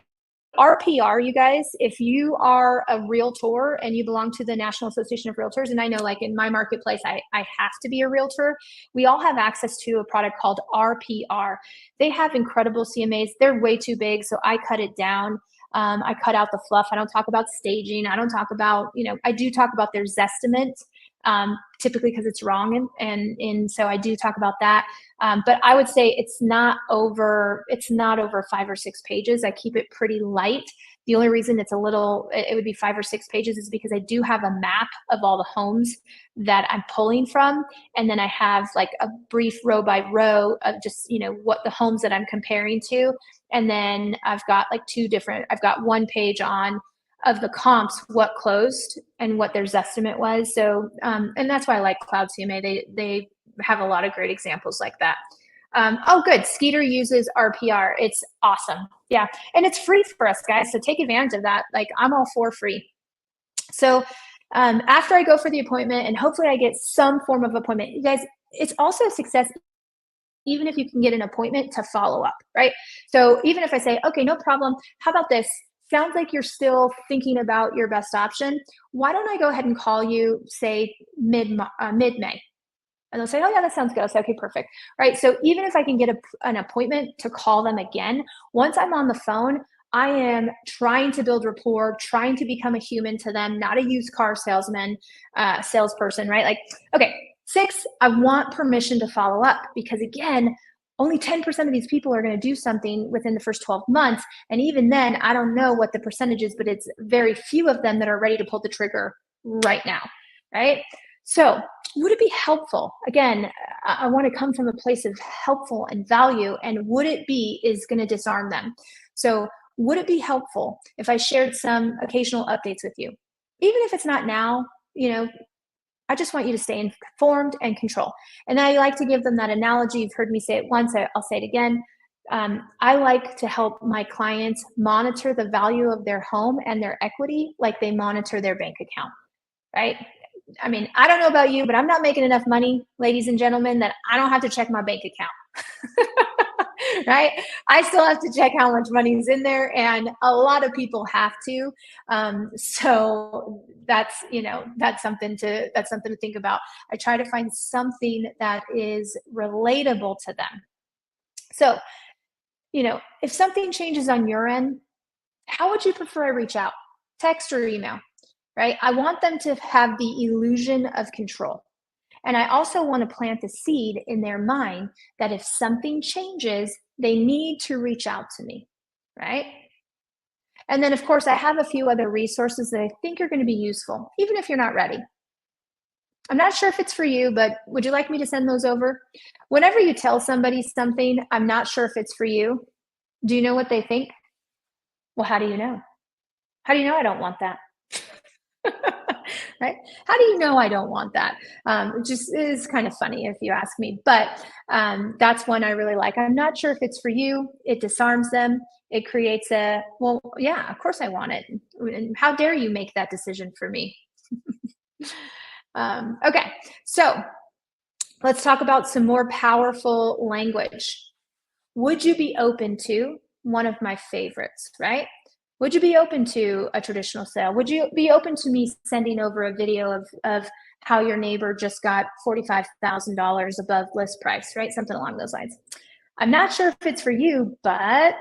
RPR, you guys, if you are a realtor and you belong to the National Association of Realtors, and I know like in my marketplace, I have to be a realtor, we all have access to a product called RPR. They have incredible CMAs. They're way too big, so I cut it down. I cut out the fluff. I don't talk about staging. I don't talk about, I do talk about their Zestimate, typically because it's wrong. And so I do talk about that. But I would say it's not over 5 or 6 pages. I keep it pretty light. The only reason it would be 5 or 6 pages is because I do have a map of all the homes that I'm pulling from. And then I have like a brief row by row of just, what the homes that I'm comparing to. And then I've got like I've got one page on of the comps, what closed and what their Zestimate was. So, and that's why I like Cloud CMA. They have a lot of great examples like that. Oh, good. Skeeter uses RPR. It's awesome. Yeah. And it's free for us, guys. So take advantage of that. Like I'm all for free. So after I go for the appointment and hopefully I get some form of appointment, you guys, it's also a success even if you can get an appointment to follow up, right? So even if I say, okay, no problem. How about this? Sounds like you're still thinking about your best option. Why don't I go ahead and call you, say, mid-May? And they'll say, oh, yeah, that sounds good. I'll say, okay, perfect. All right, so even if I can get an appointment to call them again, once I'm on the phone, I am trying to build rapport, trying to become a human to them, not a used car salesperson, right? Like, okay, 6, I want permission to follow up because again, only 10% of these people are going to do something within the first 12 months. And even then, I don't know what the percentage is, but it's very few of them that are ready to pull the trigger right now, right? So would it be helpful? Again, I want to come from a place of helpful and value, and would it be is going to disarm them. So would it be helpful if I shared some occasional updates with you? Even if it's not now, I just want you to stay informed and control. And I like to give them that analogy. You've heard me say it once, I'll say it again. I like to help my clients monitor the value of their home and their equity like they monitor their bank account, right? I mean, I don't know about you, but I'm not making enough money, ladies and gentlemen, that I don't have to check my bank account. right? I still have to check how much money is in there, and a lot of people have to. So that's, that's something to think about. I try to find something that is relatable to them. So, if something changes on your end, how would you prefer I reach out? Text or email, right? I want them to have the illusion of control. And I also want to plant the seed in their mind that if something changes, they need to reach out to me, right? And then, of course, I have a few other resources that I think are going to be useful, even if you're not ready. I'm not sure if it's for you, but would you like me to send those over? Whenever you tell somebody something, I'm not sure if it's for you, do you know what they think? Well, how do you know? How do you know I don't want that? Right? How do you know I don't want that? It just is kind of funny if you ask me, but that's one I really like. I'm not sure if it's for you. It disarms them. It creates well, yeah, of course I want it. And how dare you make that decision for me? Okay, so let's talk about some more powerful language. Would you be open to one of my favorites, right? Would you be open to a traditional sale? Would you be open to me sending over a video of how your neighbor just got $45,000 above list price, right? Something along those lines. I'm not sure if it's for you, but,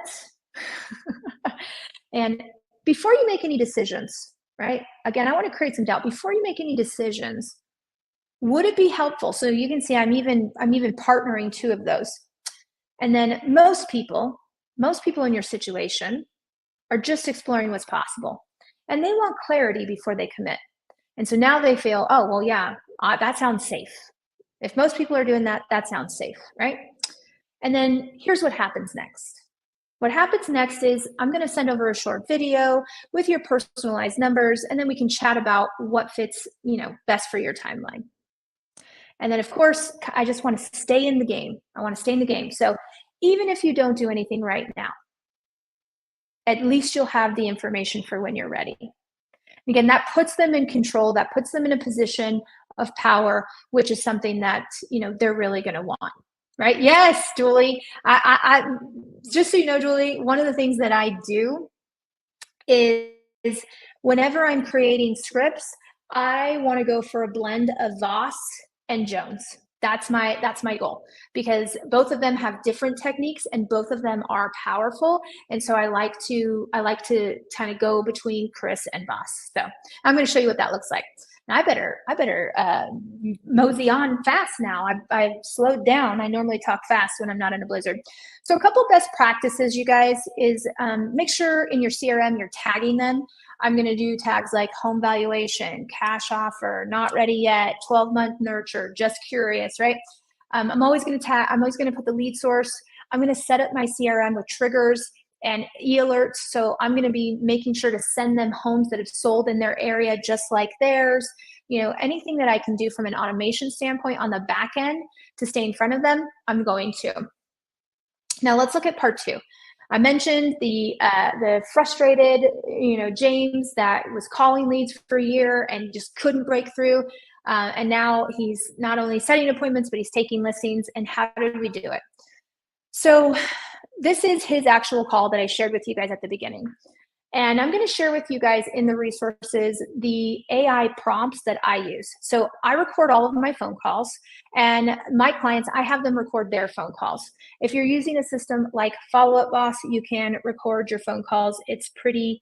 and before you make any decisions, right? Again, I want to create some doubt. Before you make any decisions, would it be helpful? So you can see I'm even partnering two of those. And then most people in your situation are just exploring what's possible. And they want clarity before they commit. And so now they feel, oh, well, yeah, that sounds safe. If most people are doing that, that sounds safe, right? And then here's what happens next. What happens next is I'm going to send over a short video with your personalized numbers, and then we can chat about what fits, best for your timeline. And then, of course, I just want to stay in the game. I want to stay in the game. So even if you don't do anything right now, at least you'll have the information for when you're ready. Again, that puts them in control. That puts them in a position of power, which is something that, they're really going to want. Right? Yes, Julie. I just so you know, Julie, one of the things that I do is whenever I'm creating scripts, I want to go for a blend of Voss and Jones. That's my goal, because both of them have different techniques and both of them are powerful. And so I like to kind of go between Chris and Voss. So I'm going to show you what that looks like. Now I better mosey on fast now. I've slowed down. I normally talk fast when I'm not in a blizzard. So a couple best practices, you guys, is make sure in your CRM you're tagging them. I'm going to do tags like home valuation, cash offer, not ready yet, 12-month nurture, just curious, right? I'm always going to put the lead source. I'm going to set up my CRM with triggers and e-alerts. So I'm going to be making sure to send them homes that have sold in their area just like theirs. Anything that I can do from an automation standpoint on the back end to stay in front of them, I'm going to. Now let's look at part two. I mentioned the frustrated, James that was calling leads for a year and just couldn't break through. And now he's not only setting appointments, but he's taking listings. And how did we do it? So this is his actual call that I shared with you guys at the beginning. And I'm going to share with you guys in the resources the AI prompts that I use. So I record all of my phone calls, and my clients, I have them record their phone calls. If you're using a system like Follow Up Boss, you can record your phone calls. It's pretty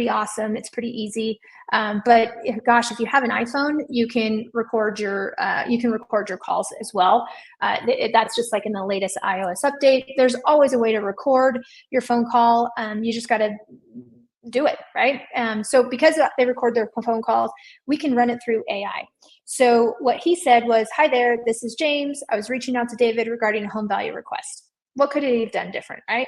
awesome. It's pretty easy. But gosh, if you have an iPhone, you can record your calls as well. That's just like in the latest iOS update. There's always a way to record your phone call. You just got to do it, right? So because they record their phone calls, we can run it through AI. So what he said was, "Hi there, this is James. I was reaching out to David regarding a home value request." What could he have done different, right?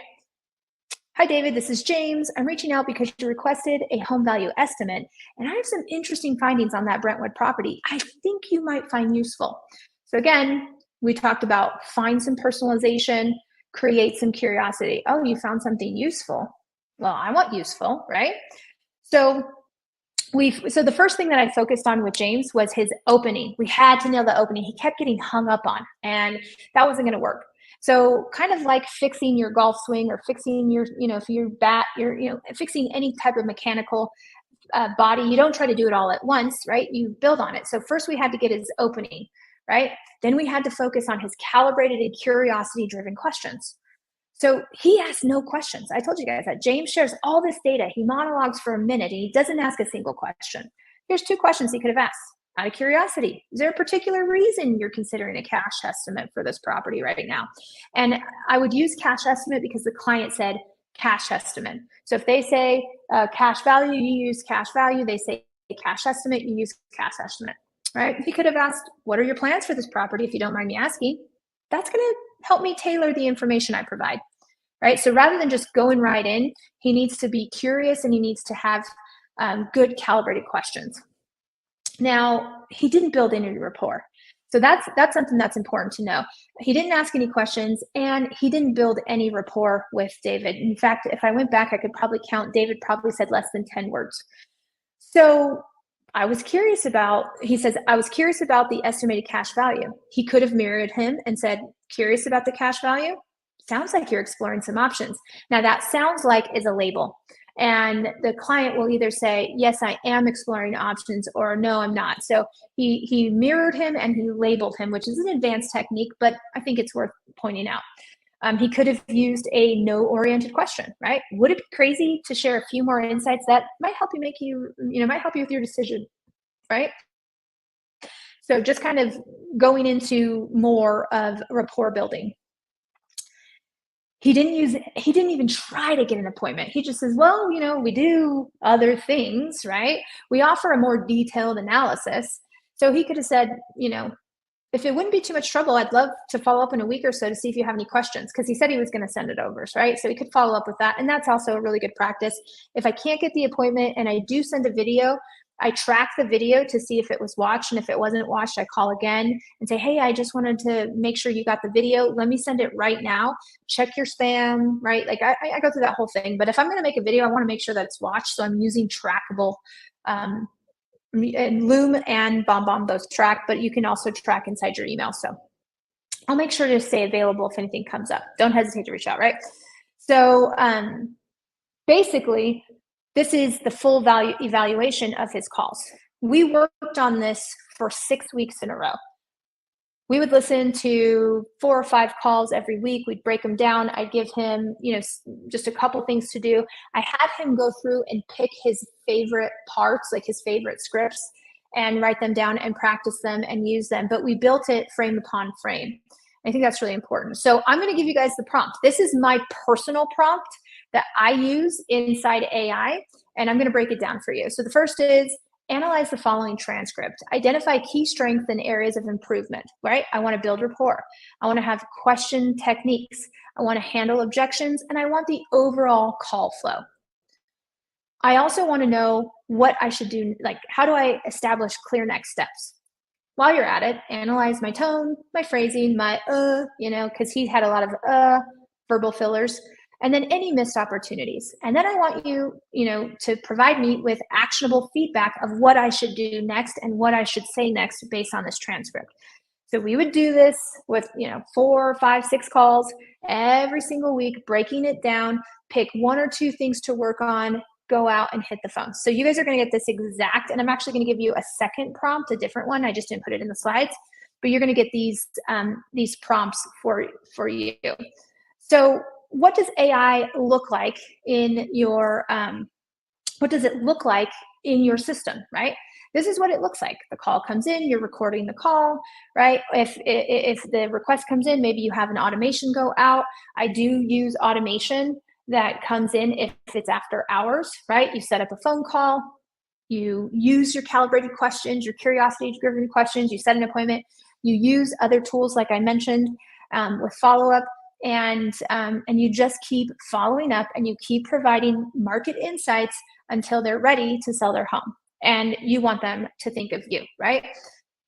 "Hi, David, this is James. I'm reaching out because you requested a home value estimate, and I have some interesting findings on that Brentwood property I think you might find useful." So again, we talked about find some personalization, create some curiosity. Oh, you found something useful. Well, I want useful, right? So the first thing that I focused on with James was his opening. We had to nail the opening. He kept getting hung up on, and that wasn't going to work. So kind of like fixing your golf swing or fixing your, if you bat, fixing any type of mechanical body, you don't try to do it all at once, right? You build on it. So first we had to get his opening, right? Then we had to focus on his calibrated and curiosity driven questions. So he asked no questions. I told you guys that James shares all this data. He monologues for a minute and he doesn't ask a single question. Here's 2 questions he could have asked. Out of curiosity, is there a particular reason you're considering a cash estimate for this property right now? And I would use cash estimate because the client said cash estimate. So if they say cash value, you use cash value. They say cash estimate, you use cash estimate, right? He could have asked, what are your plans for this property, if you don't mind me asking? That's going to help me tailor the information I provide, right? So rather than just going right in, he needs to be curious and he needs to have good calibrated questions. Now, he didn't build any rapport. So that's something that's important to know. He didn't ask any questions and he didn't build any rapport with David. In fact, if I went back, I could probably count, David probably said less than 10 words. So I was curious about, he says, I was curious about the estimated cash value. He could have mirrored him and said, curious about the cash value? Sounds like you're exploring some options. Now that sounds like is a label. And the client will either say, yes, I am exploring options, or no, I'm not. So he mirrored him and he labeled him, which is an advanced technique, but I think it's worth pointing out. He could have used a no-oriented question, right? Would it be crazy to share a few more insights that might help you might help you with your decision, right? So just kind of going into more of rapport building. He didn't even try to get an appointment. He just says, well, we do other things, right? We offer a more detailed analysis. So he could have said, if it wouldn't be too much trouble, I'd love to follow up in a week or so to see if you have any questions, because he said he was going to send it over, right? So he could follow up with that. And that's also a really good practice. If I can't get the appointment and I do send a video, I track the video to see if it was watched. And if it wasn't watched, I call again and say, hey, I just wanted to make sure you got the video. Let me send it right now. Check your spam, right? Like I go through that whole thing. But if I'm going to make a video, I want to make sure that it's watched. So I'm using trackable, and Loom and BombBomb both track, but you can also track inside your email. So I'll make sure to stay available if anything comes up. Don't hesitate to reach out, right? So basically, this is the full value evaluation of his calls. We worked on this for 6 weeks in a row. We would listen to 4 or 5 calls every week. We'd break them down. I'd give him, just a couple things to do. I had him go through and pick his favorite parts, like his favorite scripts, and write them down and practice them and use them. But we built it frame upon frame. I think that's really important. So I'm going to give you guys the prompt. This is my personal prompt that I use inside AI, and I'm going to break it down for you. So the first is, analyze the following transcript. Identify key strengths and areas of improvement, right? I want to build rapport. I want to have question techniques. I want to handle objections, and I want the overall call flow. I also want to know what I should do, like how do I establish clear next steps? While you're at it, analyze my tone, my phrasing, my because he had a lot of verbal fillers. And then any missed opportunities. And then I want you, to provide me with actionable feedback of what I should do next and what I should say next based on this transcript. So we would do this with, 4, 5, 6 calls every single week, breaking it down, pick 1 or 2 things to work on, go out and hit the phone. So you guys are going to get this exact, and I'm actually going to give you a second prompt, a different one. I just didn't put it in the slides, but you're going to get these prompts for you. So what does AI look like in your, what does it look like in your system, right? This is what it looks like. The call comes in, you're recording the call, right? If the request comes in, maybe you have an automation go out. I do use automation that comes in if it's after hours, right? You set up a phone call, you use your calibrated questions, your curiosity-driven questions, you set an appointment, you use other tools like I mentioned with follow-up, and you just keep following up and you keep providing market insights until they're ready to sell their home. And you want them to think of you, right?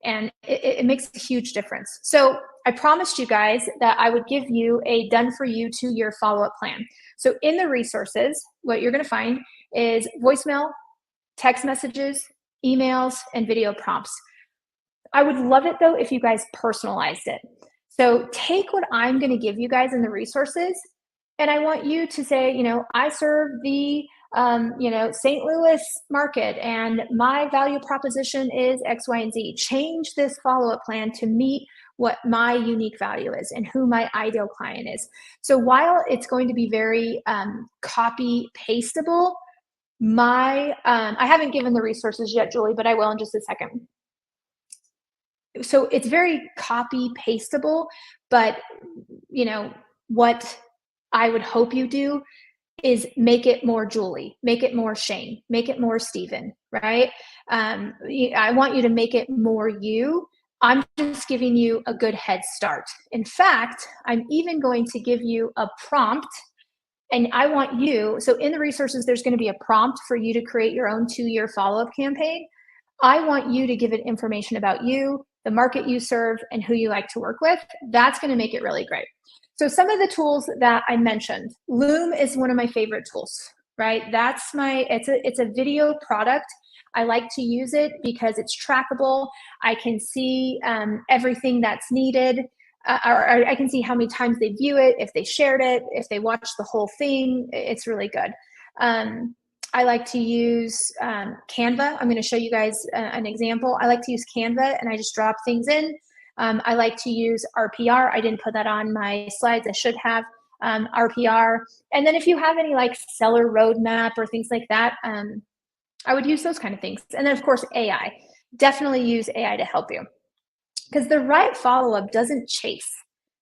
And it makes a huge difference. So I promised you guys that I would give you a done-for-you 2-year follow-up plan. So in the resources, what you're going to find is voicemail, text messages, emails, and video prompts. I would love it, though, if you guys personalized it. So take what I'm going to give you guys in the resources, and I want you to say, I serve the St. Louis market, and my value proposition is X, Y, and Z. Change this follow-up plan to meet what my unique value is and who my ideal client is. So while it's going to be very copy pastable, I haven't given the resources yet, Julie, but I will in just a second. So it's very copy pastable, but what I would hope you do is make it more Julie, make it more Shane, make it more Steven, right? I want you to make it more you. I'm just giving you a good head start. In fact, I'm even going to give you a prompt, and I want you, so in the resources, there's going to be a prompt for you to create your own 2-year follow-up campaign. I want you to give it information about you, the market you serve, and who you like to work with. That's going to make it really great. So some of the tools that I mentioned, Loom is one of my favorite tools, right? It's a video product. I like to use it because it's trackable. I can see everything that's needed, or I can see how many times they view it, if they shared it, if they watched the whole thing. It's really good. I like to use Canva. I'm going to show you guys an example. I like to use Canva, and I just drop things in. I like to use RPR. I didn't put that on my slides. I should have RPR. And then if you have any like seller roadmap or things like that, I would use those kind of things. And then of course, AI. Definitely use AI to help you, because the right follow-up doesn't chase,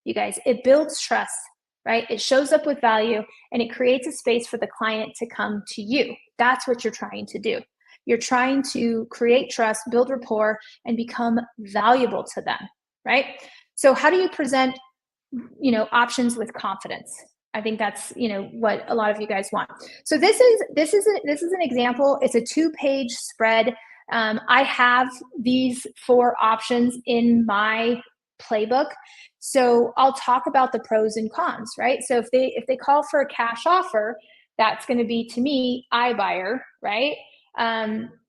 you guys. It builds trust, right? It shows up with value, and it creates a space for the client to come to you. That's what you're trying to do. You're trying to create trust, build rapport, and become valuable to them, right? So how do you present, options with confidence? I think that's, what a lot of you guys want. So this is an example. It's a 2-page spread. I have these 4 options in my playbook. So I'll talk about the pros and cons, right? So if they call for a cash offer, that's going to be, to me, iBuyer, right?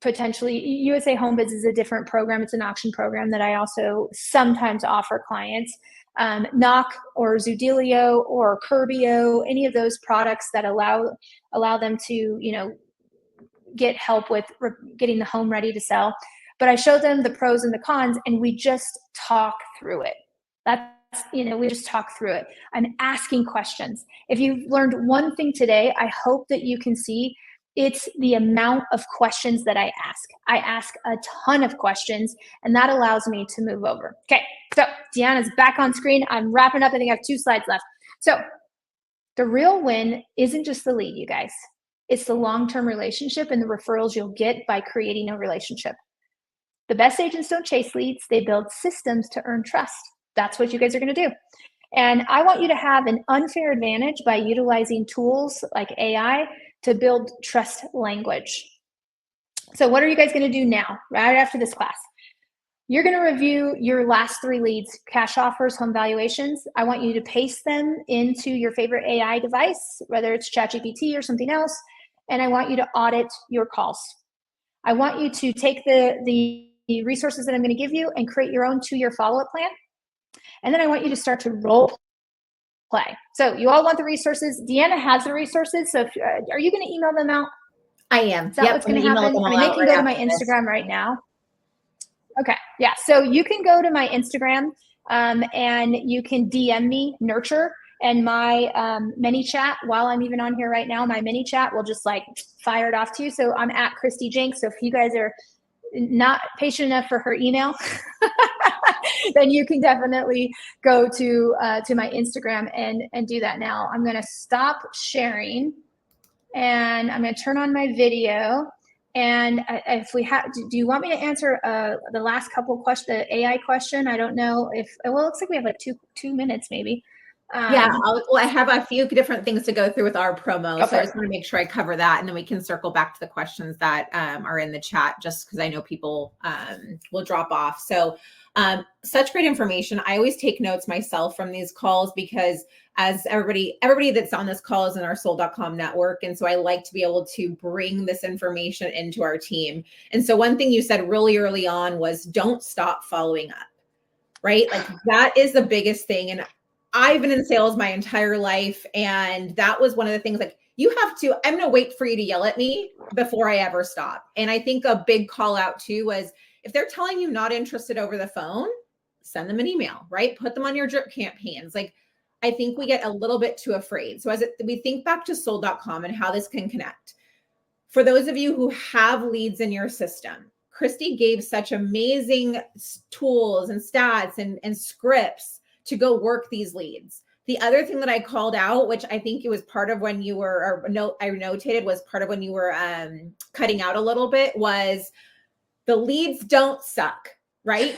Potentially USA Home Bids is a different program. It's an auction program that I also sometimes offer clients. Knock or Zoodealio or Curbio, any of those products that allow them to, get help with getting the home ready to sell. But I show them the pros and the cons, and we just talk through it. We just talk through it. I'm asking questions. If you've learned one thing today, I hope that you can see it's the amount of questions that I ask. I ask a ton of questions, and that allows me to move over. Okay, so Deanna's back on screen. I'm wrapping up. I think I have 2 slides left. So the real win isn't just the lead, you guys. It's the long-term relationship and the referrals you'll get by creating a relationship. The best agents don't chase leads. They build systems to earn trust. That's what you guys are going to do. And I want you to have an unfair advantage by utilizing tools like AI to build trust language. So what are you guys going to do now, right after this class? You're going to review your last 3 leads, cash offers, home valuations. I want you to paste them into your favorite AI device, whether it's ChatGPT or something else, and I want you to audit your calls. I want you to take the resources that I'm going to give you and create your own 2-year follow-up plan. And then I want you to start to role play. So you all want the resources. Deanna has the resources. So are you going to email them out? I am. Is that what's going to happen? I mean, they can go to my Instagram right now. Okay. Yeah. So you can go to my Instagram and you can DM me, Nurture, and my mini chat while I'm even on here right now. My mini chat will just like fire it off to you. So I'm at Christy Jenks. So if you guys are not patient enough for her email, then you can definitely go to my Instagram and do that now. I'm going to stop sharing, and I'm going to turn on my video. And if we have, do you want me to answer the last couple questions, the AI question? I don't know if, well, it looks like we have like two minutes maybe. Yeah, I have a few different things to go through with our promo. So I just want to make sure I cover that, and then we can circle back to the questions that are in the chat, just because I know people will drop off. So such great information. I always take notes myself from these calls, because as everybody that's on this call is in our soul.com network. And so I like to be able to bring this information into our team. And so one thing you said really early on was, don't stop following up. right? Like that is the biggest thing. And I've been in sales my entire life. And that was one of the things, like, you have to, I'm going to wait for you to yell at me before I ever stop. And I think a big call out too was, if they're telling you not interested over the phone, send them an email, right? Put them on your drip campaigns. Like, I think we get a little bit too afraid. So we think back to sold.com and how this can connect. For those of you who have leads in your system, Christy gave such amazing tools and stats and scripts to go work these leads. The other thing that I called out, which I think it was part of when you were, or no, I notated was part of when you were cutting out a little bit, was the leads don't suck, right?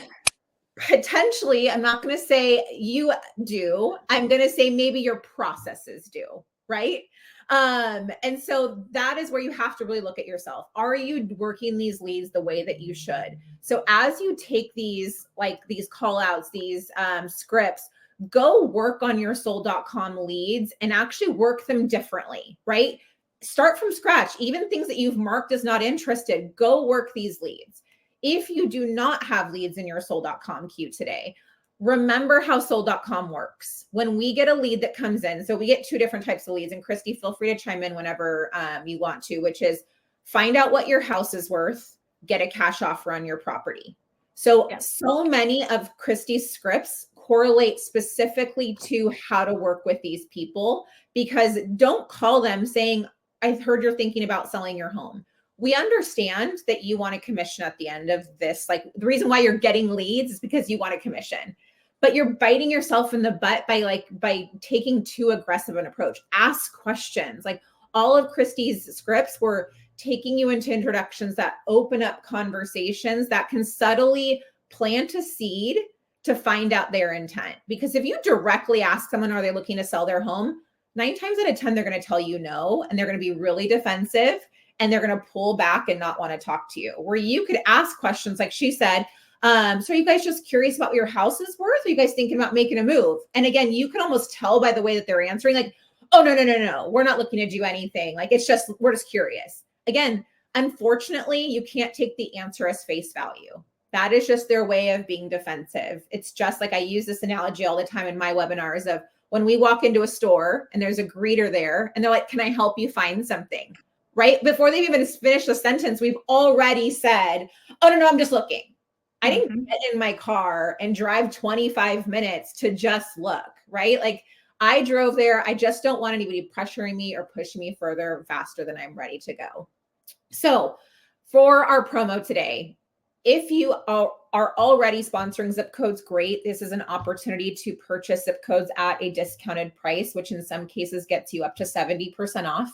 Potentially, I'm not going to say you do. I'm going to say maybe your processes do, right? And so that is where you have to really look at yourself. Are you working these leads the way that you should? So as you take these, like these call outs, these scripts, go work on your sold.com leads and actually work them differently, right? Start from scratch. Even things that you've marked as not interested, go work these leads. If you do not have leads in your sold.com queue today, remember how sold.com works. When we get a lead that comes in, so we get two different types of leads, and Christy, feel free to chime in whenever you want to, which is find out what your house is worth, get a cash offer on your property. So, so many of Christy's scripts correlate specifically to how to work with these people, because don't call them saying, I heard you're thinking about selling your home. We understand that you want a commission at the end of this. Like, the reason why you're getting leads is because you want a commission, but you're biting yourself in the butt by taking too aggressive an approach. Ask questions. Like, all of Christy's scripts were taking you into introductions that open up conversations that can subtly plant a seed to find out their intent. Because if you directly ask someone, are they looking to sell their home? 9 times out of 10, they're going to tell you no, and they're going to be really defensive, and they're going to pull back and not want to talk to you. Where you could ask questions like she said, so are you guys just curious about what your house is worth? Are you guys thinking about making a move? And again, you can almost tell by the way that they're answering, like, oh, no, we're not looking to do anything. Like, we're just curious. Again, unfortunately, you can't take the answer as face value. That is just their way of being defensive. It's just like, I use this analogy all the time in my webinars of when we walk into a store and there's a greeter there and they're like, can I help you find something? Right? Before they've even finished the sentence, we've already said, oh, no, I'm just looking. I didn't get in my car and drive 25 minutes to just look, right? Like, I drove there. I just don't want anybody pressuring me or pushing me further faster than I'm ready to go. So for our promo today, if you are already sponsoring zip codes, great. This is an opportunity to purchase zip codes at a discounted price, which in some cases gets you up to 70% off.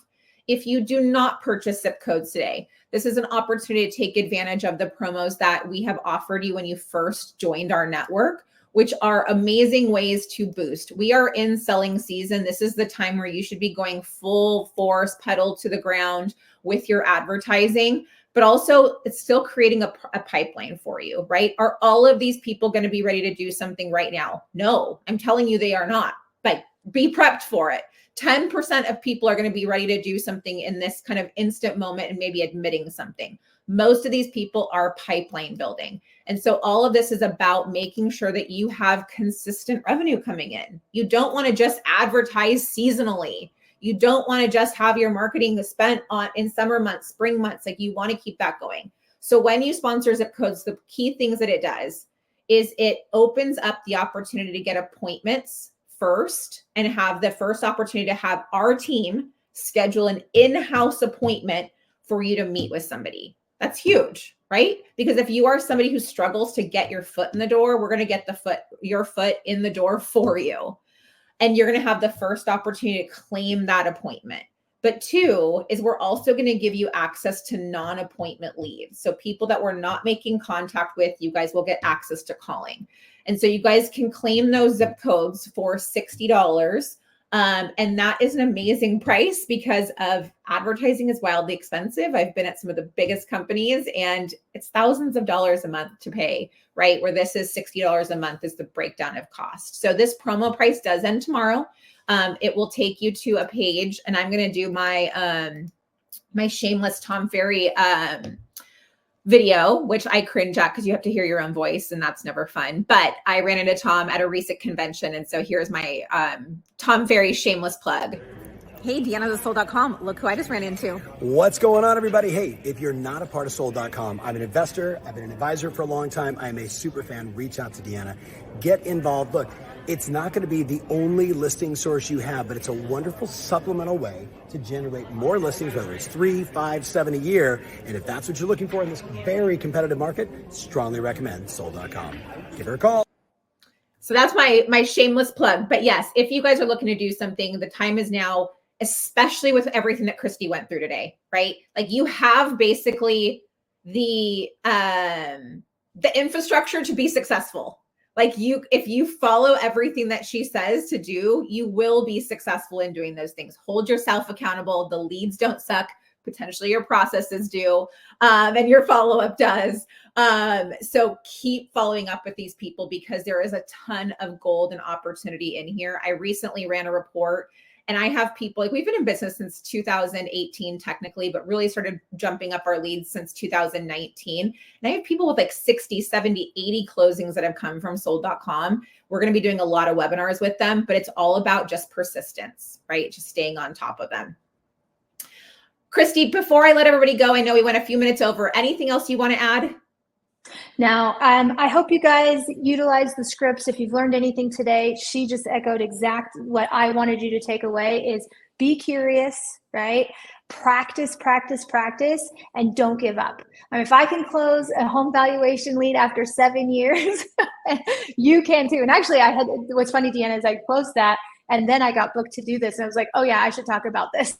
If you do not purchase zip codes today, this is an opportunity to take advantage of the promos that we have offered you when you first joined our network, which are amazing ways to boost. We are in selling season. This is the time where you should be going full force, pedal to the ground with your advertising, but also it's still creating a pipeline for you, right? Are all of these people going to be ready to do something right now? No, I'm telling you they are not, but be prepped for it. 10% of people are going to be ready to do something in this kind of instant moment and maybe admitting something. Most of these people are pipeline building. And so all of this is about making sure that you have consistent revenue coming in. You don't want to just advertise seasonally. You don't want to just have your marketing spent on in summer months, spring months. Like, you want to keep that going. So when you sponsor zip codes, the key things that it does is it opens up the opportunity to get appointments first and have the first opportunity to have our team schedule an in-house appointment for you to meet with somebody. That's huge, right? Because if you are somebody who struggles to get your foot in the door, we're going to get your foot in the door for you. And you're going to have the first opportunity to claim that appointment. But 2 is we're also going to give you access to non-appointment leads. So people that we're not making contact with, you guys will get access to calling. And so you guys can claim those zip codes for $60. And that is an amazing price because of advertising is wildly expensive. I've been at some of the biggest companies and it's thousands of dollars a month to pay, right? Where this is $60 a month is the breakdown of cost. So this promo price does end tomorrow. It will take you to a page, and I'm going to do my my shameless Tom Ferry video, which I cringe at because you have to hear your own voice and that's never fun. But I ran into Tom at a recent convention. And so here's my Tom Ferry shameless plug. Hey, Deanna, the Soul.com. Look who I just ran into. What's going on, everybody? Hey, if you're not a part of Soul.com, I'm an investor. I've been an advisor for a long time. I'm a super fan. Reach out to Deanna. Get involved. Look, it's not going to be the only listing source you have, but it's a wonderful supplemental way to generate more listings, whether it's 3, 5, 7 a year. And if that's what you're looking for in this very competitive market, strongly recommend Soul.com. Give her a call. So that's my shameless plug. But yes, if you guys are looking to do something, the time is now, especially with everything that Christy went through today, right? Like you have basically the infrastructure to be successful. Like if you follow everything that she says to do, you will be successful in doing those things. Hold yourself accountable. The leads don't suck. Potentially your processes do, and your follow-up does. So keep following up with these people because there is a ton of gold and opportunity in here. I recently ran a report and I have people, like we've been in business since 2018 technically, but really started jumping up our leads since 2019. And I have people with like 60, 70, 80 closings that have come from sold.com. We're going to be doing a lot of webinars with them, but it's all about just persistence, right? Just staying on top of them. Christy, before I let everybody go, I know we went a few minutes over. Anything else you want to add? Now, I hope you guys utilize the scripts. If you've learned anything today, she just echoed exactly what I wanted you to take away is be curious, right? Practice, practice, practice, and don't give up. I mean, if I can close a home valuation lead after 7 years, you can too. And actually, what's funny, Deanna, is I closed that and then I got booked to do this. And I was like, oh yeah, I should talk about this.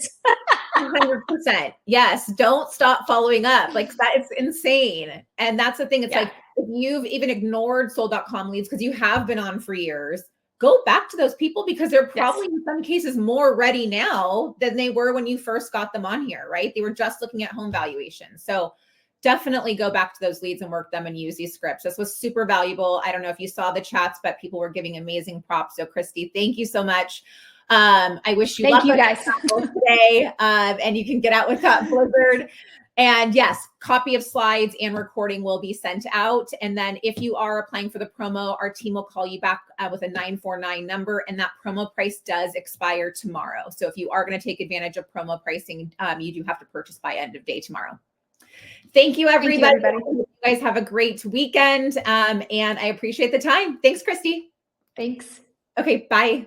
100%. Yes. Don't stop following up. Like that is insane. And that's the thing. It's like, if you've even ignored sold.com leads because you have been on for years, go back to those people because they're probably in some cases more ready now than they were when you first got them on here, right? They were just looking at home valuation. So definitely go back to those leads and work them and use these scripts. This was super valuable. I don't know if you saw the chats, but people were giving amazing props. So Christy, thank you so much. I wish you luck you guys today. And you can get out with that blizzard. And yes, copy of slides and recording will be sent out. And then if you are applying for the promo, our team will call you back with a 949 number. And that promo price does expire tomorrow. So if you are going to take advantage of promo pricing, you do have to purchase by end of day tomorrow. Thank you, everybody. You guys have a great weekend. And I appreciate the time. Thanks, Christy. Thanks. Okay, bye.